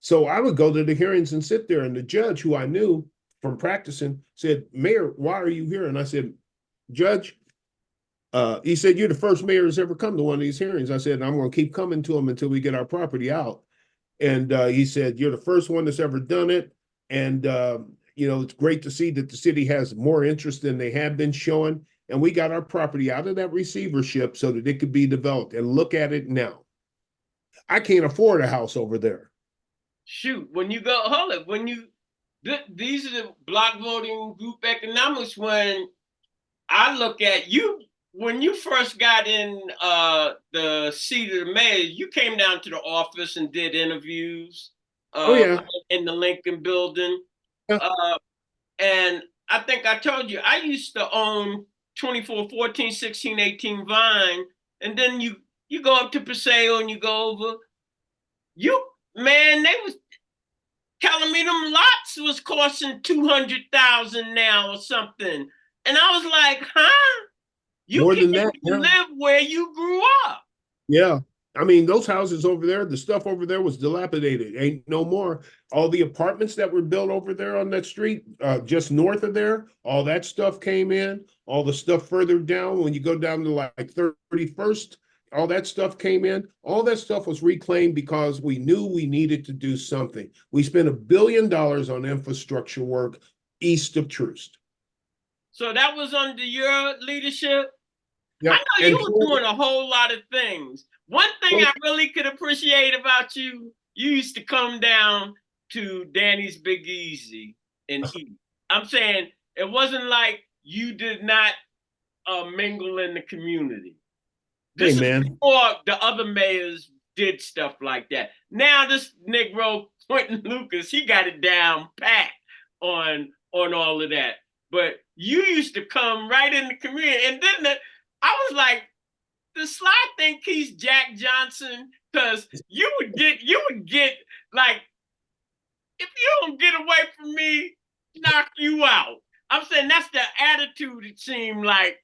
So I would go to the hearings and sit there. And the judge, who I knew from practicing, said, Mayor, why are you here? And I said, Judge, he said, you're the first mayor that's ever come to one of these hearings. I said, I'm going to keep coming to them until we get our property out. And he said, you're the first one that's ever done it. And, it's great to see that the city has more interest than they have been showing. And we got our property out of that receivership so that it could be developed. And look at it now. I can't afford a house over there. shoot, when you go, hold it, these are the block voting group economics. When I look at you, when you first got in the seat of the mayor, you came down to the office and did interviews Yeah. in the Lincoln building. Yeah. And I think I told you, I used to own 24, 14, 16, 18 Vine. And then you go up to Paseo and you go over. Man, they was telling me them lots was costing 200,000 now or something. And I was like, huh? You More can't than that, yeah. live where you grew up. Yeah. I mean, those houses over there, the stuff over there was dilapidated. Ain't no more. All the apartments that were built over there on that street, just north of there, all that stuff came in. All the stuff further down, when you go down to like 31st, all that stuff came in. All that stuff was reclaimed because we knew we needed to do something. We spent $1 billion on infrastructure work east of Troost. So that was under your leadership. Yeah. I know you were doing a whole lot of things. One thing I really could appreciate about you, you used to come down to Danny's Big Easy and eat. I'm saying it wasn't like you did not mingle in the community. This is before the other mayors did stuff like that. Now this Negro, Quentin Lucas, he got it down pat on all of that. But you used to come right in the community. And then I was like, does Sly think he's Jack Johnson? Because you would get like, if you don't get away from me, knock you out. I'm saying that's the attitude it seemed like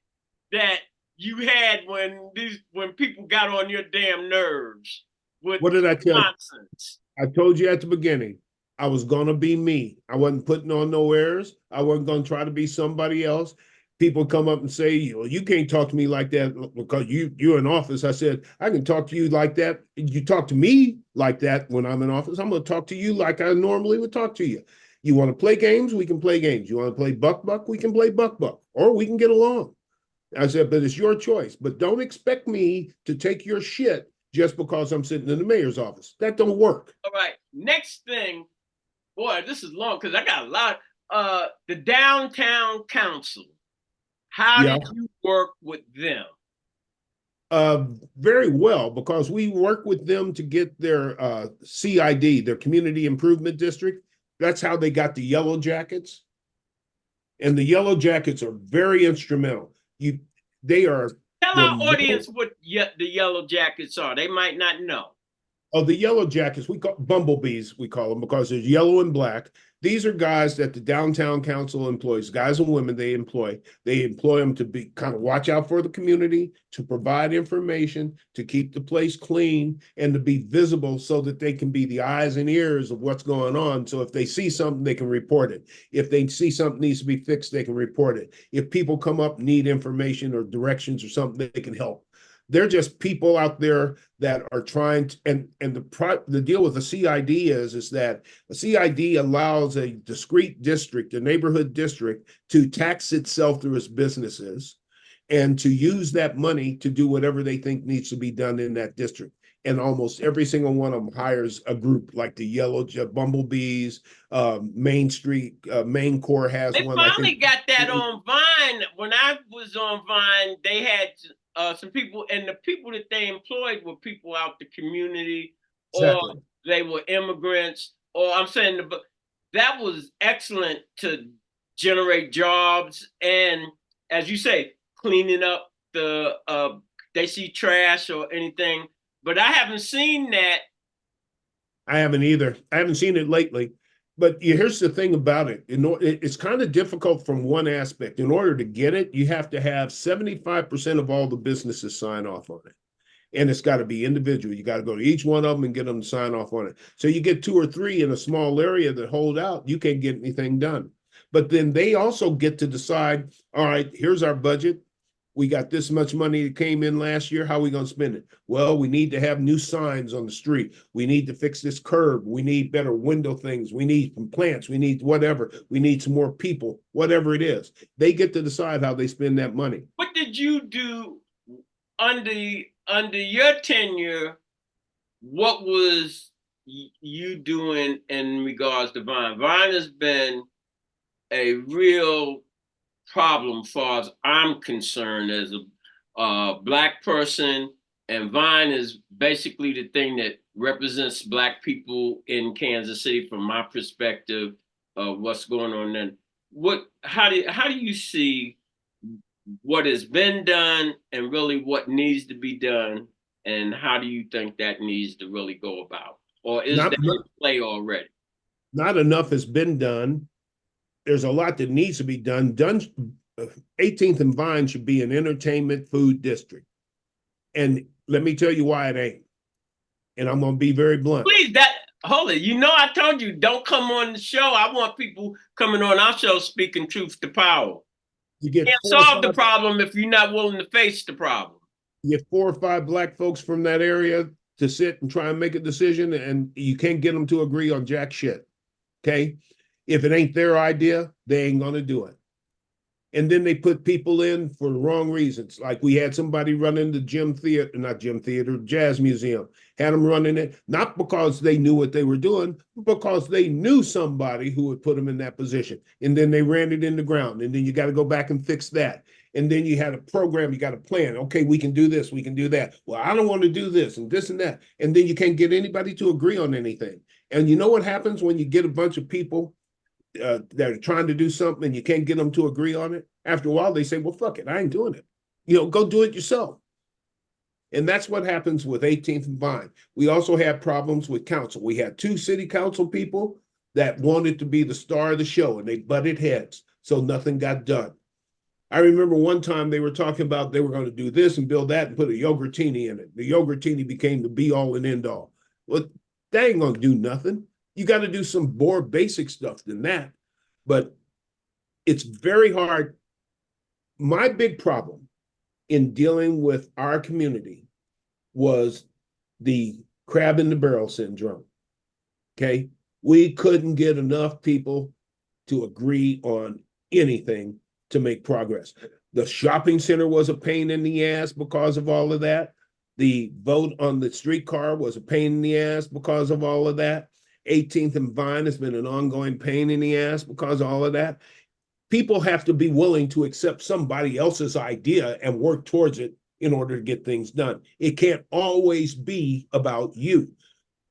that you had when people got on your damn nerves. What did I tell nonsense. You? I told you at the beginning, I was gonna be me. I wasn't putting on no airs. I wasn't gonna try to be somebody else. People come up and say, you can't talk to me like that because you're in office. I said, I can talk to you like that. You talk to me like that when I'm in office. I'm going to talk to you like I normally would talk to you. You want to play games? We can play games. You want to play buck? We can play buck. Or we can get along. I said, but it's your choice. But don't expect me to take your shit just because I'm sitting in the mayor's office. That don't work. All right. Next thing, boy, this is long because I got a lot. The downtown council. How did you work with them? Very well, because we work with them to get their CID, their Community Improvement District. That's how they got the Yellow Jackets. And the Yellow Jackets are very instrumental. They are. Tell our audience what the Yellow Jackets are. They might not know. Oh, the yellow jackets, we call bumblebees, we call them because there's yellow and black. These are guys that the downtown council employs, guys and women they employ. They employ them to be kind of watch out for the community, to provide information, to keep the place clean, and to be visible so that they can be the eyes and ears of what's going on. So if they see something, they can report it. If they see something needs to be fixed, they can report it. If people come up, need information or directions or something, they can help. They're just people out there that are trying to, and the deal with the CID is that a CID allows a discrete district, a neighborhood district, to tax itself through its businesses and to use that money to do whatever they think needs to be done in that district. And almost every single one of them hires a group like the Yellow Bumblebees, Main Street, Main Core has They one, I finally think. got that on Vine. When I was on Vine, they had some people, and the people that they employed were people out the community, or Exactly. they were immigrants, or I'm saying that was excellent to generate jobs and, as you say, cleaning up they see trash or anything. But I haven't seen that. I haven't either. I haven't seen it lately. But here's the thing about it. It's kind of difficult from one aspect. In order to get it, you have to have 75% of all the businesses sign off on it. And it's got to be individual. You got to go to each one of them and get them to sign off on it. So you get two or three in a small area that hold out, you can't get anything done. But then they also get to decide, all right, here's our budget. We got this much money that came in last year. How are we going to spend it? Well, we need to have new signs on the street. We need to fix this curb. We need better window things. We need some plants. We need whatever. We need some more people, whatever it is. They get to decide how they spend that money. What did you do under under your tenure? What was you doing in regards to Vine? Vine has been a real problem, far as I'm concerned, as a black person, and Vine is basically the thing that represents black people in Kansas City, from my perspective of what's going on. And how do you see what has been done and really what needs to be done, and how do you think that needs to really go about, or is Not, that in play already? not enough has been done. There's a lot that needs to be done. 18th and Vine should be an entertainment food district. And let me tell you why it ain't. And I'm going to be very blunt. Please, that hold it. You know, I told you don't come on the show. I want people coming on our show speaking truth to power. You You get can't four or solve the five, problem if you're not willing to face the problem. you get 4 or 5 black folks from that area to sit and try and make a decision, and you can't get them to agree on jack shit. Okay. If it ain't their idea, they ain't going to do it. And then they put people in for the wrong reasons. Like we had somebody running the jazz museum, had them running it, not because they knew what they were doing, but because they knew somebody who would put them in that position. And then they ran it in the ground. And then you got to go back and fix that. And then you had a program, you got a plan. Okay, we can do this, we can do that. Well, I don't want to do this and this and that. And then you can't get anybody to agree on anything. And you know what happens when you get a bunch of people that are trying to do something and you can't get them to agree on it? After a while, they say, well, fuck it, I ain't doing it. Go do it yourself. And that's what happens with 18th and Vine. We also had problems with council. We had 2 city council people that wanted to be the star of the show, and they butted heads, so nothing got done. I remember one time they were talking about they were going to do this and build that and put a yogurtini in it. The yogurtini became the be all and end all. Well, that ain't going to do nothing. You got to do some more basic stuff than that. But it's very hard. My big problem in dealing with our community was the crab in the barrel syndrome. Okay. We couldn't get enough people to agree on anything to make progress. The shopping center was a pain in the ass because of all of that. The vote on the streetcar was a pain in the ass because of all of that. 18th and Vine has been an ongoing pain in the ass because of all of that. People have to be willing to accept somebody else's idea and work towards it in order to get things done. It can't always be about you.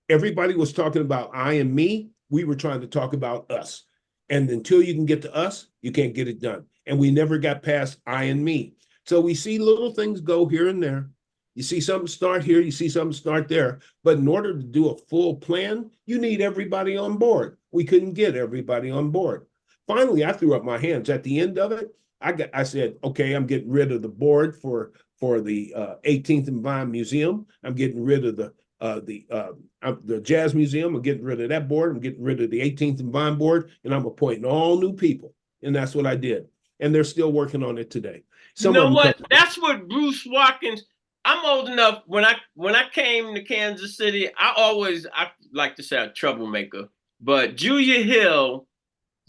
Everybody was talking about I and me. We were trying to talk about us. And until you can get to us, you can't get it done. And we never got past I and me. So we see little things go here and there. You see something start here, you see something start there. But in order to do a full plan, you need everybody on board. We couldn't get everybody on board. Finally, I threw up my hands. At the end of it, I said, okay, I'm getting rid of the board for the 18th and Vine Museum. I'm getting rid of the Jazz Museum. I'm getting rid of that board. I'm getting rid of the 18th and Vine board, and I'm appointing all new people. And that's what I did. And they're still working on it today. You Some of know them what? come. That's what Bruce Watkins. I'm old enough when I came to Kansas City. I like to say a troublemaker, but Julia Hill,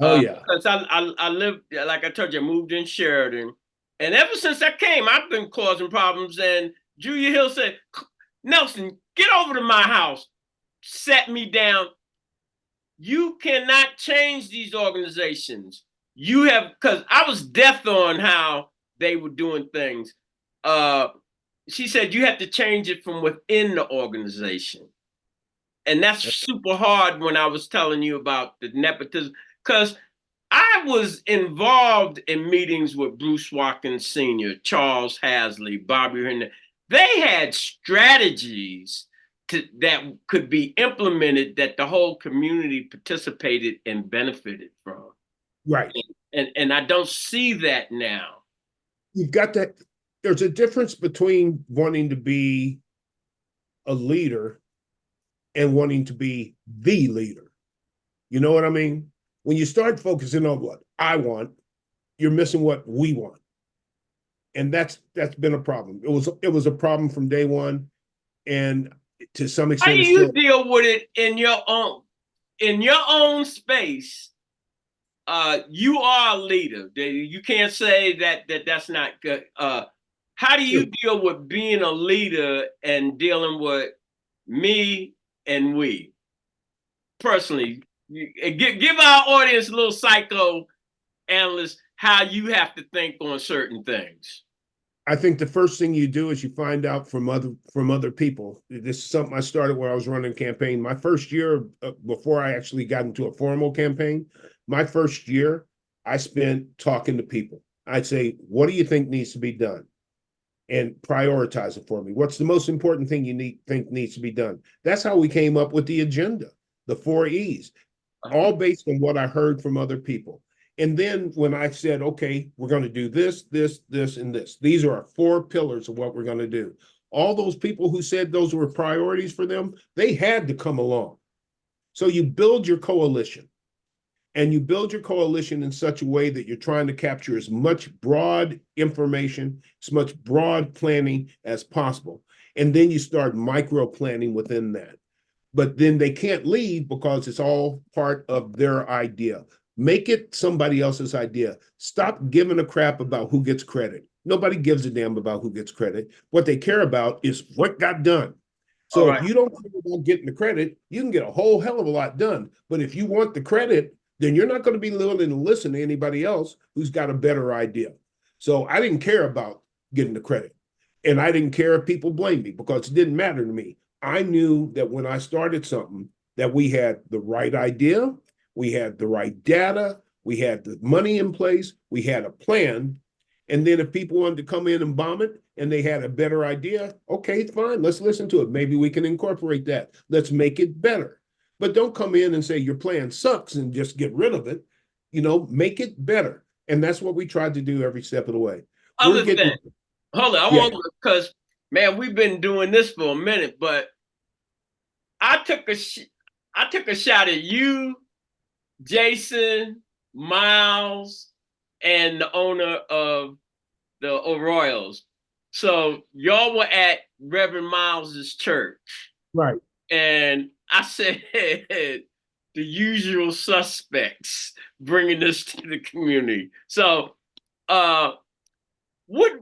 Oh yeah. because I lived, like I told you, I moved in Sheridan, and ever since I came, I've been causing problems. And Julia Hill said, "Nelson, get over to my house, set me down. You cannot change these organizations. You have," because I was deaf on how they were doing things. Uh, she said you have to change it from within the organization. And that's super hard when I was telling you about the nepotism, because I was involved in meetings with Bruce Watkins Sr., Charles Hasley, Bobby Hernandez. They had strategies that could be implemented that the whole community participated and benefited from. Right. And I don't see that now. You've got that. There's a difference between wanting to be a leader and wanting to be the leader. You know what I mean? When you start focusing on what I want, you're missing what we want. And that's been a problem. It was a problem from day one. And to some How extent do it's you still. deal with it in your own space? You are a leader. You can't say that's not good. How do Sure. you deal with being a leader and dealing with me and we personally? Give our audience a little psycho analyst how you have to think on certain things. I think the first thing you do is you find out from other people. This is something I started where I was running a campaign. My first year, before I actually got into a formal campaign, my first year, I spent talking to people. I'd say, "What do you think needs to be done?" And prioritize it for me. What's the most important thing you think needs to be done? That's how we came up with the agenda, the 4 E's, all based on what I heard from other people. And then when I said, okay, we're going to do this, this, and this, these are our 4 pillars of what we're going to do. All those people who said those were priorities for them, they had to come along. So you build your coalition, and you build your coalition in such a way that you're trying to capture as much broad information, as much broad planning as possible. And then you start micro planning within that. But then they can't leave because it's all part of their idea. Make it somebody else's idea. Stop giving a crap about who gets credit. Nobody gives a damn about who gets credit. What they care about is what got done. All So if right. you don't care about getting the credit, you can get a whole hell of a lot done. But if you want the credit, then you're not going to be willing to listen to anybody else who's got a better idea. So I didn't care about getting the credit. And I didn't care if people blamed me because it didn't matter to me. I knew that when I started something, that we had the right idea, we had the right data, we had the money in place, we had a plan. And then if people wanted to come in and bomb it and they had a better idea, okay, fine, let's listen to it. Maybe we can incorporate that. Let's make it better. But don't come in and say your plan sucks and just get rid of it. Make it better. And that's what we tried to do every step of the way. We're Other getting, than, hold on, I yeah, want, because man, we've been doing this for a minute, but I took a I took a shot at you, Jason, Miles, and the owner of the Royals. So y'all were at Reverend Miles's church, right. and I said the usual suspects bringing this to the community. So, what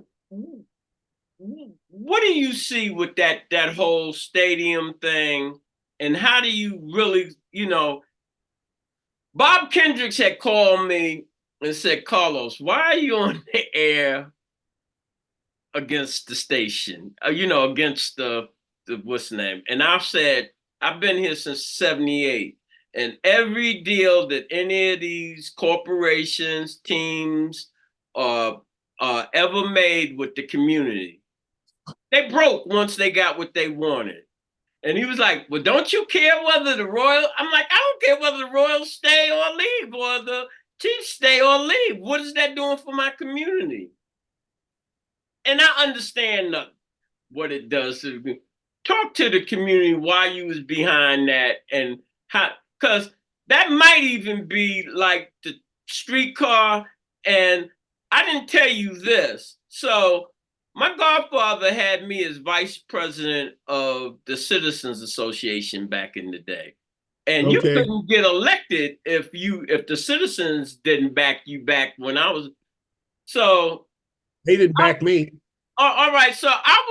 what do you see with that whole stadium thing, and how do you really, Bob Kendricks had called me and said, Carlos, why are you on the air against the station, against the what's the name? And I've said, I've been here since 78. And every deal that any of these corporations, teams, ever made with the community, they broke once they got what they wanted. And he was like, well, don't you care whether the Royals, I'm like, I don't care whether the Royals stay or leave or the Chiefs stay or leave. What is that doing for my community? And I understand what it does to me. Talk to the community why you was behind that and how, because that might even be like the streetcar. And I didn't tell you this. So my godfather had me as vice president of the Citizens Association back in the day. And you Okay. couldn't get elected if the citizens didn't back you back when I was so They didn't back me. all right. So I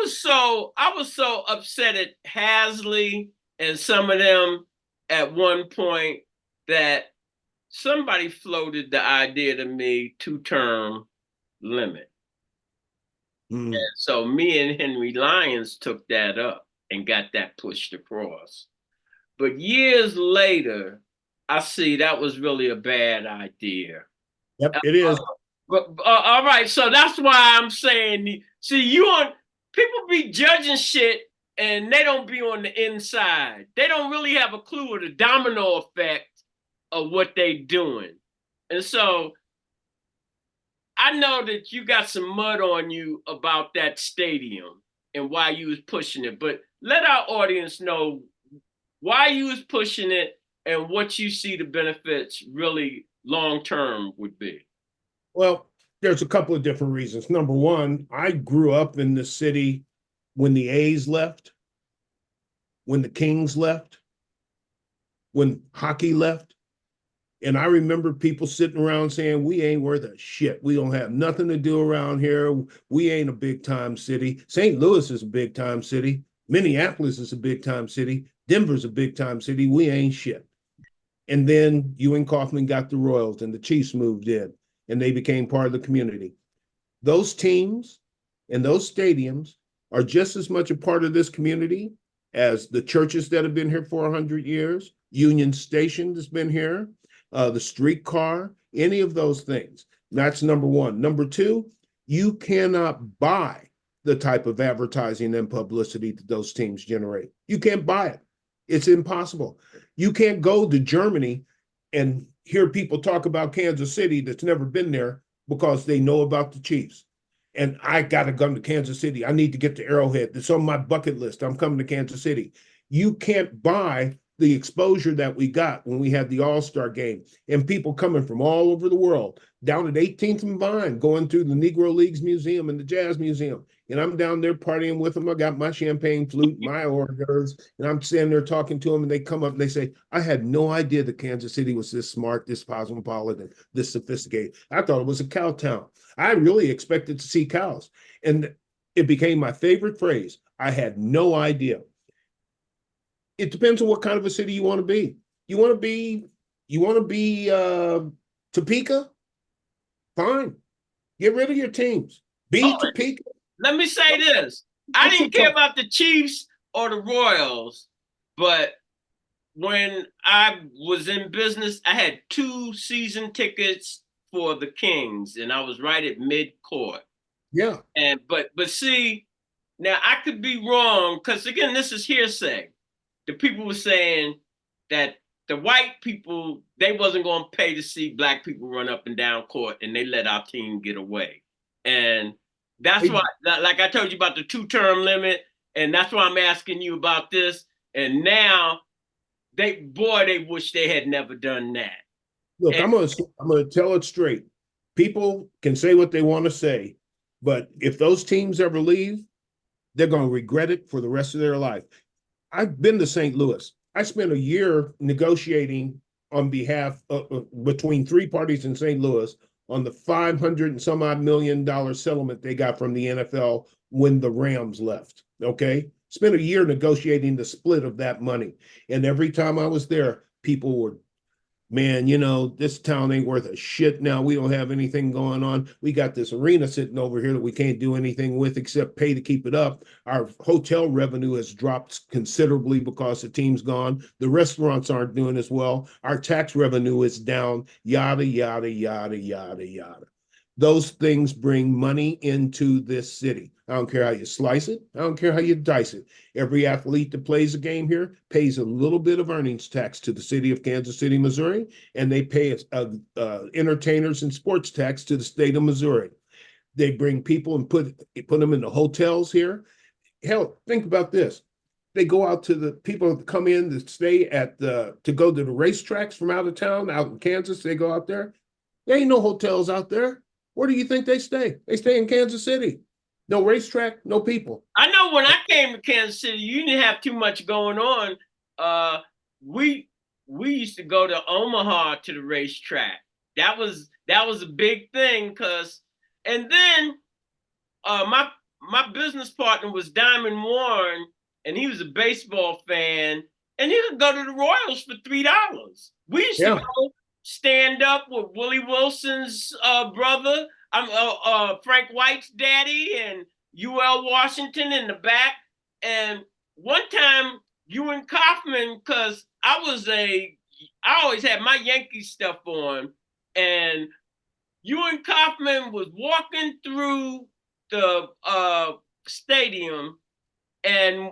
was so upset at Hasley and some of them at one point that somebody floated the idea to me 2-term limit. Mm. And so me and Henry Lyons took that up and got that pushed across. But years later, I see that was really a bad idea. Yep, it is. But all right, so that's why I'm saying, see, you on people be judging shit and they don't be on the inside. They don't really have a clue of the domino effect of what they doing. And so I know that you got some mud on you about that stadium and why you was pushing it, but let our audience know why you was pushing it and what you see the benefits really long term would be. Well, there's a couple of different reasons. Number one, I grew up in the city when the A's left, when the Kings left, when hockey left. And I remember people sitting around saying, we ain't worth a shit. We don't have nothing to do around here. We ain't a big time city. St. Louis is a big time city. Minneapolis is a big time city. Denver's a big time city. We ain't shit. And then Ewing Kauffman got the Royals and the Chiefs moved in and they became part of the community. Those teams and those stadiums are just as much a part of this community as the churches that have been here for 100 years, Union Station has been here, the streetcar, any of those things. That's number one. Number two, you cannot buy the type of advertising and publicity that those teams generate. You can't buy it. It's impossible. You can't go to Germany and hear people talk about Kansas City that's never been there because they know about the Chiefs. And I got to come to Kansas City. I need to get to Arrowhead. It's on my bucket list. I'm coming to Kansas City. You can't buy the exposure that we got when we had the All-Star game and people coming from all over the world down at 18th and Vine, going through the Negro Leagues Museum and the Jazz Museum. And I'm down there partying with them. I got my champagne flute, my hors d'oeuvres, and I'm standing there talking to them. And they come up and they say, I had no idea that Kansas City was this smart, this cosmopolitan, this sophisticated. I thought it was a cow town. I really expected to see cows. And it became my favorite phrase. I had no idea. It depends on what kind of a city you want to be. You want to be Topeka? Fine. Get rid of your teams. Be Topeka. Let me say this. I didn't care about the Chiefs or the Royals, but when I was in business, I had 2 season tickets for the Kings, and I was right at mid-court. Yeah. And but see, now I could be wrong, because again, this is hearsay. The people were saying that the white people, they wasn't going to pay to see black people run up and down court, and they let our team get away. And that's why, like I told you about the 2-term limit, and that's why I'm asking you about this. And now, they wish they had never done that. Look, I'm gonna tell it straight. People can say what they want to say, but if those teams ever leave, they're going to regret it for the rest of their life. I've been to St. Louis. I spent a year negotiating on behalf of between 3 parties in St. Louis on the $500 and some odd million settlement they got from the NFL when the Rams left. Okay. Spent a year negotiating the split of that money. And every time I was there, people were, man, this town ain't worth a shit now. We don't have anything going on. We got this arena sitting over here that we can't do anything with except pay to keep it up. Our hotel revenue has dropped considerably because the team's gone. The restaurants aren't doing as well. Our tax revenue is down, yada, yada, yada, yada, yada. Those things bring money into this city. I don't care how you slice it. I don't care how you dice it. Every athlete that plays a game here pays a little bit of earnings tax to the city of Kansas City, Missouri, and they pay entertainers and sports tax to the state of Missouri. They bring people and put them in the hotels here. Hell, think about this. They go out to the people that come in to stay to go to the racetracks from out of town, out in Kansas. They go out there. There ain't no hotels out there. Where do you think they stay? They stay in Kansas City. No racetrack, no people. I know when I came to Kansas City, you didn't have too much going on. We used to go to Omaha to the racetrack. That was a big thing and then my business partner was Diamond Warren, and he was a baseball fan, and he would go to the Royals for $3. We used to go stand up with Willie Wilson's brother, Frank White's daddy, and UL Washington in the back. And one time, Ewan Kaufman, because I always had my Yankee stuff on, and Ewan Kaufman was walking through the stadium, and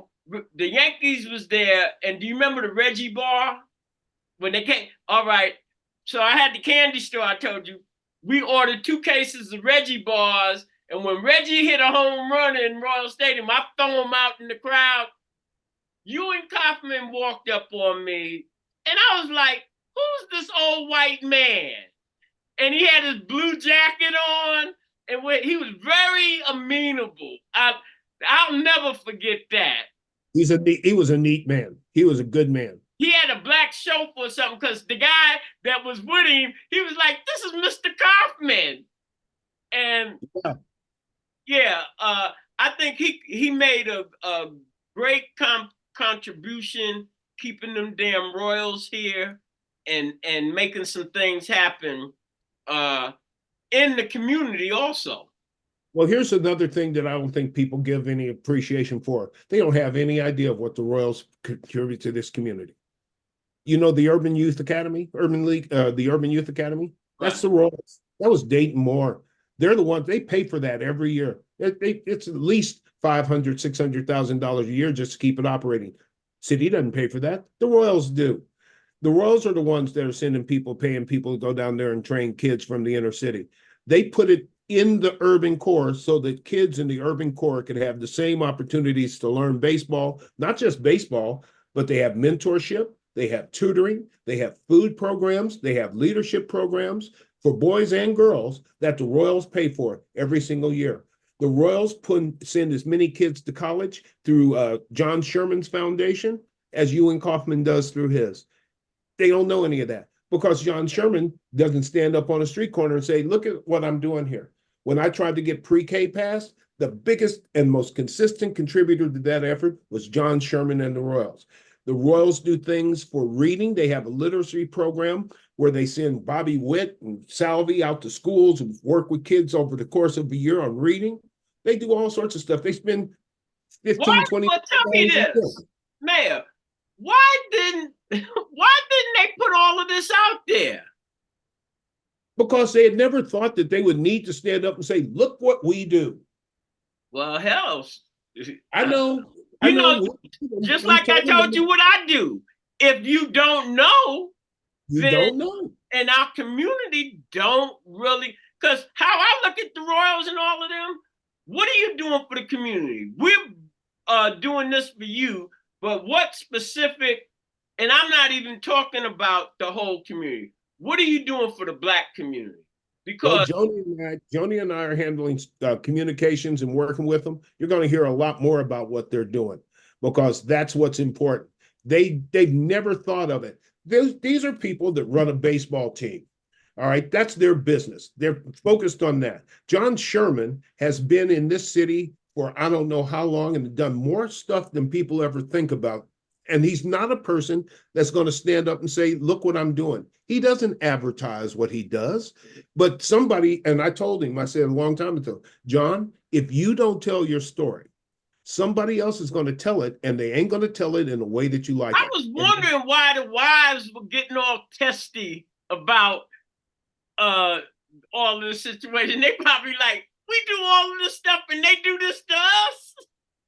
the Yankees was there. And do you remember the Reggie bar when they came? All right. So I had the candy store, I told you. We ordered 2 cases of Reggie bars, and when Reggie hit a home run in Royal Stadium, I throw him out in the crowd. Ewan Kaufman walked up on me, and I was like, who's this old white man? And he had his blue jacket on, and he was very amenable. I'll never forget that. He was a neat man. He was a good man. He had a black chauffeur or something, because the guy that was with him, he was like, this is Mr. Kaufman. And I think he made a great contribution keeping them damn Royals here and making some things happen in the community also. Well, here's another thing that I don't think people give any appreciation for. They don't have any idea of what the Royals contribute to this community. You know, the Urban Youth Academy, Urban League, the Urban Youth Academy, that's the Royals. That was Dayton Moore. They're the ones, they pay for that every year. It's at least $500,000, $600,000 a year just to keep it operating. City doesn't pay for that. The Royals do. The Royals are the ones that are sending people, paying people to go down there and train kids from the inner city. They put it in the urban core so that kids in the urban core could have the same opportunities to learn baseball, not just baseball, but they have mentorship, they have tutoring, they have food programs, they have leadership programs for boys and girls that the Royals pay for every single year. The Royals send as many kids to college through John Sherman's foundation as Ewan Kaufman does through his. They don't know any of that because John Sherman doesn't stand up on a street corner and say, look at what I'm doing here. When I tried to get pre-K passed, the biggest and most consistent contributor to that effort was John Sherman and the Royals. The Royals do things for reading. They have a literacy program where they send Bobby Witt and Salvi out to schools and work with kids over the course of a year on reading. They do all sorts of stuff. They spend 15, 20. Well, tell me this, Mayor, why didn't they put all of this out there? Because they had never thought that they would need to stand up and say, look what we do. Well, hell, I know. Just like I told you what I do. If you don't know, you don't know. And our community don't really, because how I look at the Royals and all of them, what are you doing for the community? We're doing this for you, but what specific, and I'm not even talking about the whole community. What are you doing for the Black community? Because Joni and I are handling communications and working with them. You're going to hear a lot more about what they're doing because that's what's important. They've never thought of it. These are people that run a baseball team. All right, that's their business. They're focused on that. John Sherman has been in this city for I don't know how long and done more stuff than people ever think about. And he's not a person that's going to stand up and say, look what I'm doing. He doesn't advertise what he does. But somebody, and I told him, I said a long time ago, John, if you don't tell your story, somebody else is going to tell it, and they ain't going to tell it in a way that you like it. I was wondering why the wives were getting all testy about all this situation. They probably like, We do all of this stuff and they do this to us.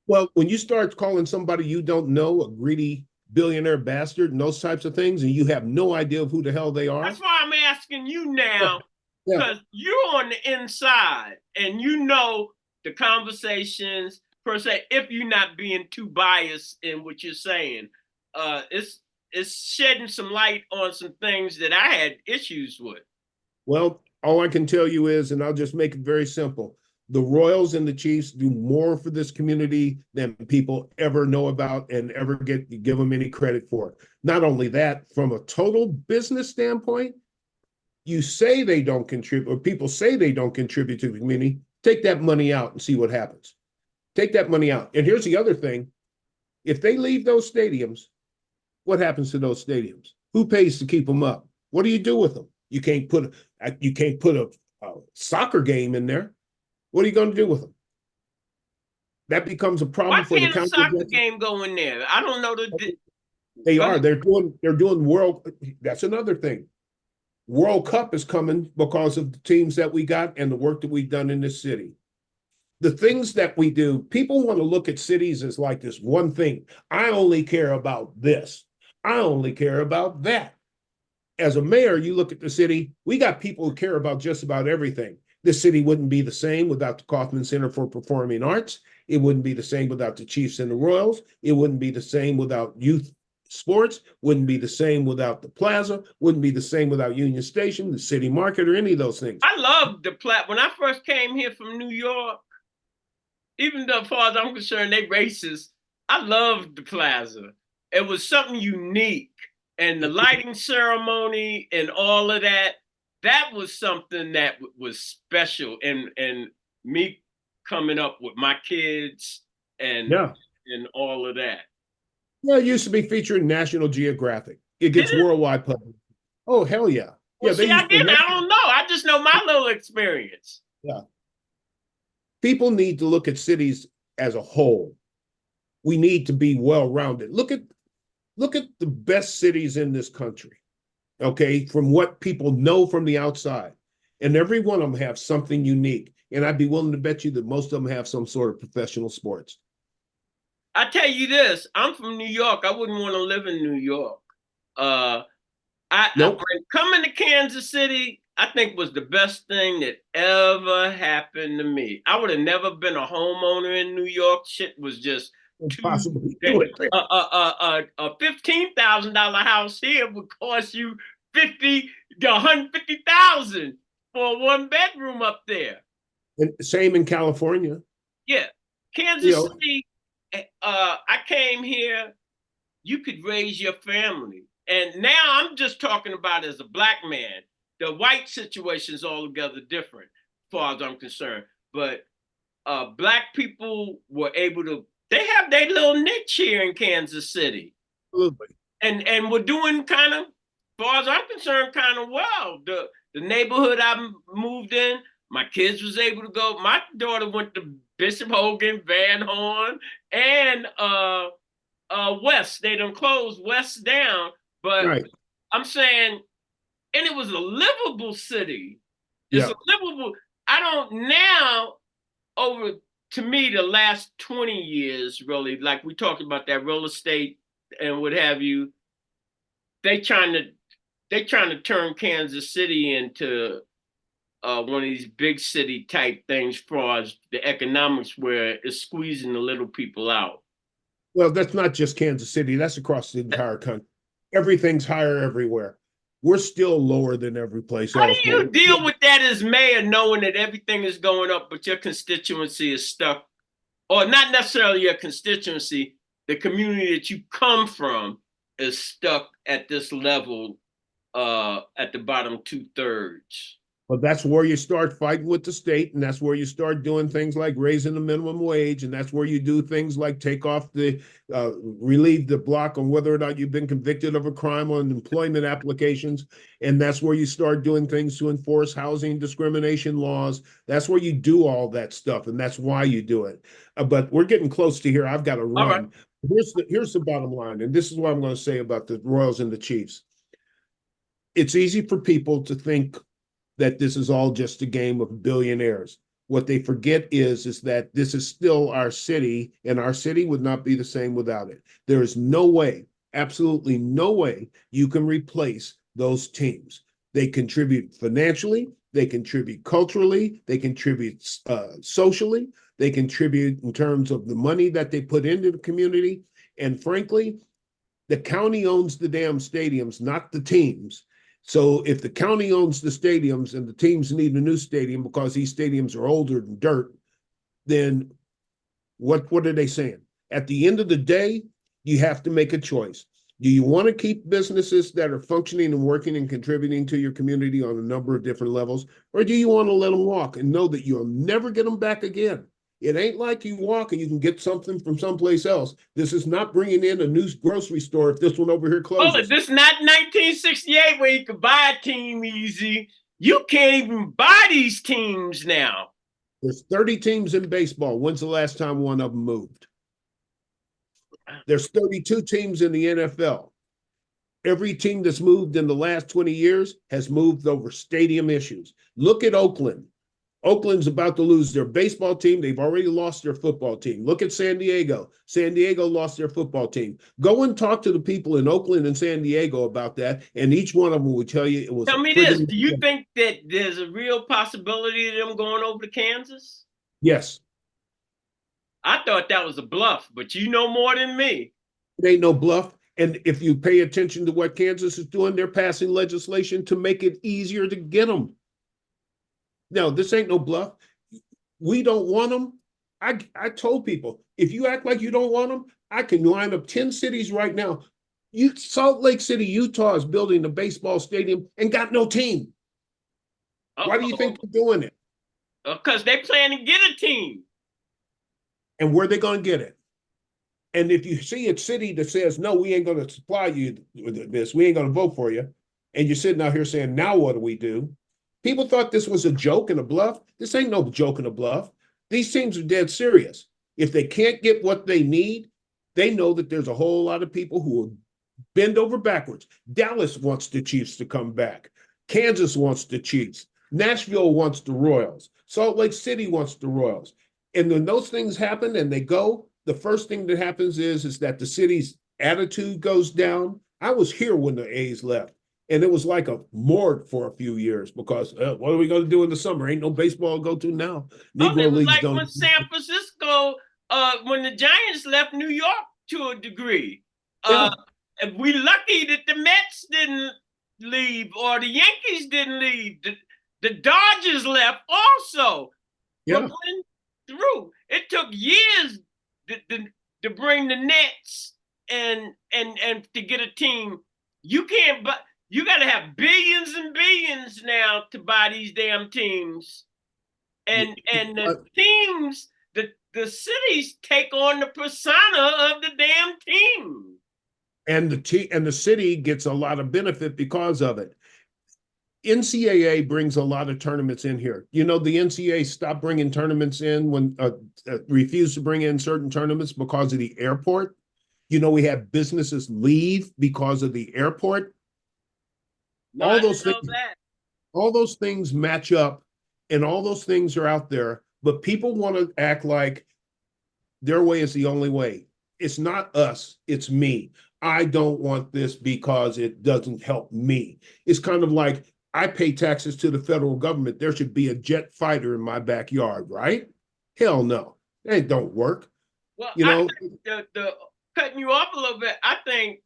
Well, when you start calling somebody you don't know a greedy billionaire bastard and those types of things, and you have no idea of who the hell they That's are. why I'm asking you now, Yeah. because you're on the inside and you know the conversations per se, if you're not being too biased in what you're saying. It's shedding some light on some things that I had issues with. Well, all I can tell you is, and I'll just make it very simple, the Royals and the Chiefs do more for this community than people ever know about and ever give them any credit for. Not only that, from a total business standpoint, you say they don't contribute, or people say they don't contribute to the community. Take that money out and see what happens. Take that money out. And here's the other thing. If they leave those stadiums, what happens to those stadiums? Who pays to keep them up? What do you do with them? You can't put a soccer game in there. What are you going to do with them? That becomes a Why problem for the can't a county. soccer game go in there? I don't know They are. They're doing world. That's another thing. World Cup is coming because of the teams that we got and the work that we've done in this city. The things that we do, people want to look at cities as like this one thing. I only care about this. I only care about that. As a mayor, you look at the city, we got people who care about just about everything. The city wouldn't be the same without the Kaufman Center for Performing Arts. It wouldn't be the same without the Chiefs and the Royals. It wouldn't be the same without youth sports, wouldn't be the same without the plaza, wouldn't be the same without Union Station, the city market, or any of those things. I love the plat. When I first came here from New York, even though, as far as I'm concerned, they racist, I loved the plaza. It was something unique. And the lighting ceremony and all of that, that was something that was special. And me coming up with my kids and Yeah. and all of that. Yeah, it used to be featured in National Geographic. It gets worldwide public. Oh, hell yeah. Well, Yeah, they see, I used to. don't know. I just know my little experience. Yeah. People need to look at cities as a whole. We need to be well-rounded. Look at the best cities in this country, okay, from what people know from the outside. And every one of them have something unique. And I'd be willing to bet you that most of them have some sort of professional sports. I tell you this, I'm from New York. I wouldn't want to live in New York. Nope. Coming to Kansas City, I think was the best thing that ever happened to me. I would have never been a homeowner in New York. Shit was just Impossible. a $15,000 house here would cost you 50 to 150,000 for a one bedroom up there. And same in California. Yeah, Kansas City. I came here. You could raise your family. And now I'm just talking about as a black man. The white situation is altogether different, as far as I'm concerned. But black people were able to, they have their little niche here in Kansas City. Absolutely. And we're doing kind of, as far as I'm concerned, kind of well. The neighborhood I moved in, my kids was able to go. My daughter went to Bishop Hogan, Van Horn, and West. They done closed West down. But right. I'm saying, and it was a livable city. It's a livable. I don't now, over to me, the last 20 years, really, like we talked about that real estate and what have you, they trying to turn Kansas City into one of these big city type things as far as the economics, where it's squeezing the little people out. Well, that's not just Kansas City. That's across the entire country. Everything's higher everywhere. We're still lower than every place else. How do you deal with that as mayor, knowing that everything is going up, but your constituency is stuck? Or not necessarily your constituency, the community that you come from is stuck at this level, at the bottom 2/3. But that's where you start fighting with the state, and that's where you start doing things like raising the minimum wage, and that's where you do things like take off relieve the block on whether or not you've been convicted of a crime on employment applications, and that's where you start doing things to enforce housing discrimination laws. That's where you do all that stuff, and that's why you do it. But we're getting close to here. I've got to run. All right. Here's the bottom line, and this is what I'm going to say about the Royals and the Chiefs. It's easy for people to think that this is all just a game of billionaires. What they forget is that this is still our city, and our city would not be the same without it. There is no way, absolutely no way, you can replace those teams. They contribute financially, they contribute culturally, they contribute socially, they contribute in terms of the money that they put into the community. And frankly, the county owns the damn stadiums, not the teams. So if the county owns the stadiums and the teams need a new stadium because these stadiums are older than dirt, then what are they saying? At the end of the day, you have to make a choice. Do you want to keep businesses that are functioning and working and contributing to your community on a number of different levels, or do you want to let them walk and know that you'll never get them back again? It ain't like you walk and you can get something from someplace else. This is not bringing in a new grocery store if this one over here Hold it, closes. this is not 1968 where you could buy a team easy. You can't even buy these teams now. There's 30 teams in baseball. When's the last time one of them moved? There's 32 teams in the NFL. Every team that's moved in the last 20 years has moved over stadium issues. Look at Oakland. Oakland's about to lose their baseball team. They've already lost their football team. Look at San Diego. San Diego lost their football team. Go and talk to the people in Oakland and San Diego about that, and each one of them will tell you it was. Tell me this: do you think that there's a real possibility of them going over to Kansas? Yes. I thought that was a bluff, but you know more than me. It ain't no bluff. And if you pay attention to what Kansas is doing, they're passing legislation to make it easier to get them. No, this ain't no bluff. We don't want them. I told people, if you act like you don't want them, I can line up 10 cities right now. Salt Lake City, Utah is building a baseball stadium and got no team. Why do you think they're doing it? Because they plan to get a team. And where are they going to get it? And if you see a city that says, no, we ain't going to supply you with this, we ain't going to vote for you, and you're sitting out here saying, now what do we do? People thought this was a joke and a bluff. This ain't no joke and a bluff. These teams are dead serious. If they can't get what they need, they know that there's a whole lot of people who will bend over backwards. Dallas wants the Chiefs to come back. Kansas wants the Chiefs. Nashville wants the Royals. Salt Lake City wants the Royals. And when those things happen and they go, the first thing that happens is that the city's attitude goes down. I was here when the A's left, and it was like a morgue for a few years because what are we going to do in the summer? Ain't no baseball to go to now. Negro it was like when San Francisco, when the Giants left New York to a degree. Yeah. We lucky that the Mets didn't leave or the Yankees didn't leave. The Dodgers left also. Yeah. Brooklyn through. It took years to bring the Nets and to get a team. You can't, but you got to have billions and billions now to buy these damn teams. And the teams, the cities take on the persona of the damn team. And the city gets a lot of benefit because of it. NCAA brings a lot of tournaments in here. You know, the NCAA stopped bringing tournaments in when refused to bring in certain tournaments because of the airport. You know, we had businesses leave because of the airport. No, all those things match up, and all those things are out there. But people want to act like their way is the only way. It's not us. It's me. I don't want this because it doesn't help me. It's kind of like, I pay taxes to the federal government. There should be a jet fighter in my backyard, right? Hell no. That don't work. Well, you know, the cutting you off a little bit, I think,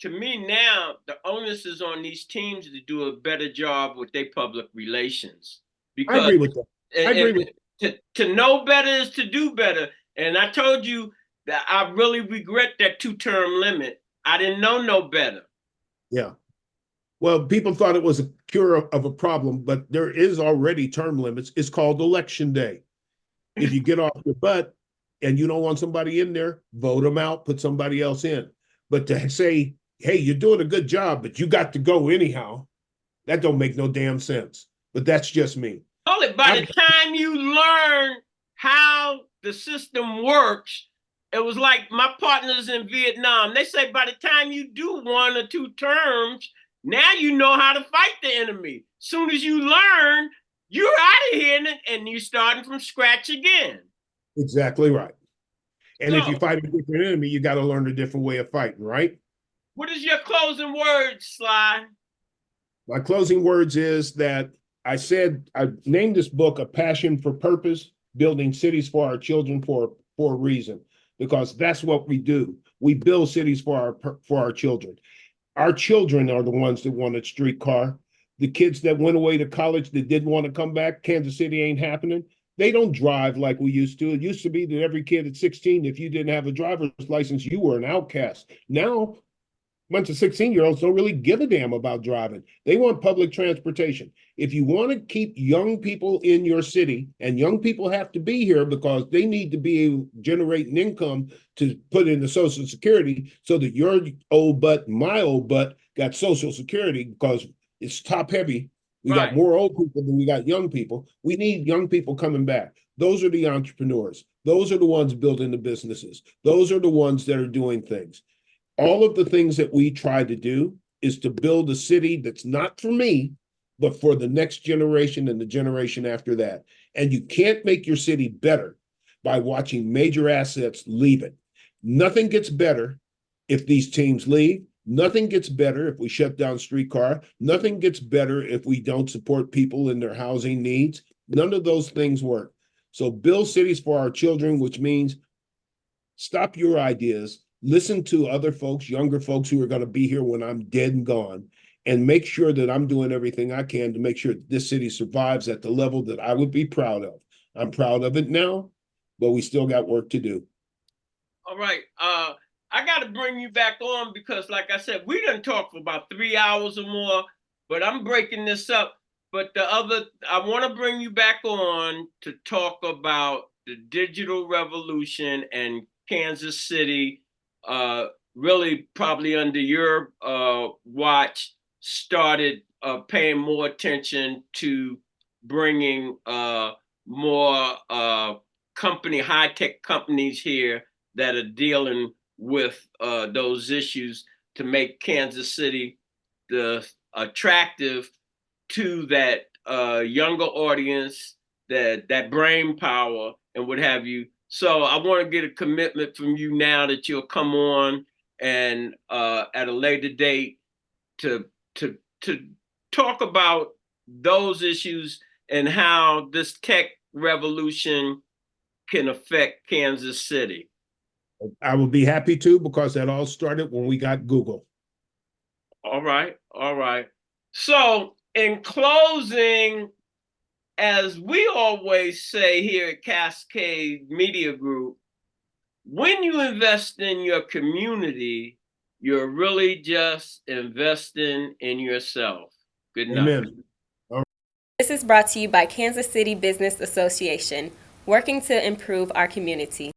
to me now, the onus is on these teams to do a better job with their public relations. Because I agree with that. I agree with that. To know better is to do better. And I told you that I really regret that 2-term limit. I didn't know no better. Yeah. Well, people thought it was a cure of a problem, but there is already term limits. It's called election day. If you get off your butt and you don't want somebody in there, vote them out, put somebody else in. But to say, hey, you're doing a good job, but you got to go anyhow, that don't make no damn sense. But that's just me. Only by the time you learn how the system works, it was like my partners in Vietnam. They say by the time you do 1 or 2 terms, now you know how to fight the enemy. Soon as you learn you're out of here and you're starting from scratch again. Exactly right. And if you So, fight a different enemy, you got to learn a different way of fighting, right? what is your closing words, Sly? My closing words is that I named this book A Passion for Purpose, Building Cities for Our Children for a reason, because that's what we do. We build cities for our children. Our children are the ones that want a streetcar. The kids that went away to college that didn't want to come back, Kansas City ain't happening. They don't drive like we used to. It used to be that every kid at 16, if you didn't have a driver's license, you were an outcast. Now bunch of 16-year-olds don't really give a damn about driving. They want public transportation. If you want to keep young people in your city, and young people have to be here because they need to be generating income to put into Social Security so that your old butt, my old butt got Social Security because it's top heavy. We got Right, more old people than we got young people. We need young people coming back. Those are the entrepreneurs. Those are the ones building the businesses. Those are the ones that are doing things. All of the things that we try to do is to build a city that's not for me, but for the next generation and the generation after that. And you can't make your city better by watching major assets leave it. Nothing gets better if these teams leave. Nothing gets better if we shut down streetcar. Nothing gets better if we don't support people in their housing needs. None of those things work. So build cities for our children, which means stop your ideas, listen to other folks, younger folks who are going to be here when I'm dead and gone, and make sure that I'm doing everything I can to make sure this city survives at the level that I would be proud of. I'm proud of it now, but we still got work to do. all right. I got to bring you back on because, like I said, we done talk for about 3 hours or more, but I'm breaking this up. But I want to bring you back on to talk about the digital revolution and Kansas City, really probably under your watch, started paying more attention to bringing more high tech companies here that are dealing with those issues to make Kansas City the attractive to that younger audience, that brain power and what have you. So I want to get a commitment from you now that you'll come on and at a later date to to talk about those issues and how this tech revolution can affect Kansas City. I will be happy to because that all started when we got Google. All right, all right. So, in closing, as we always say here at Cascade Media Group, when you invest in your community, you're really just investing in yourself. Good night. Amen. This is brought to you by Kansas City Business Association, working to improve our community.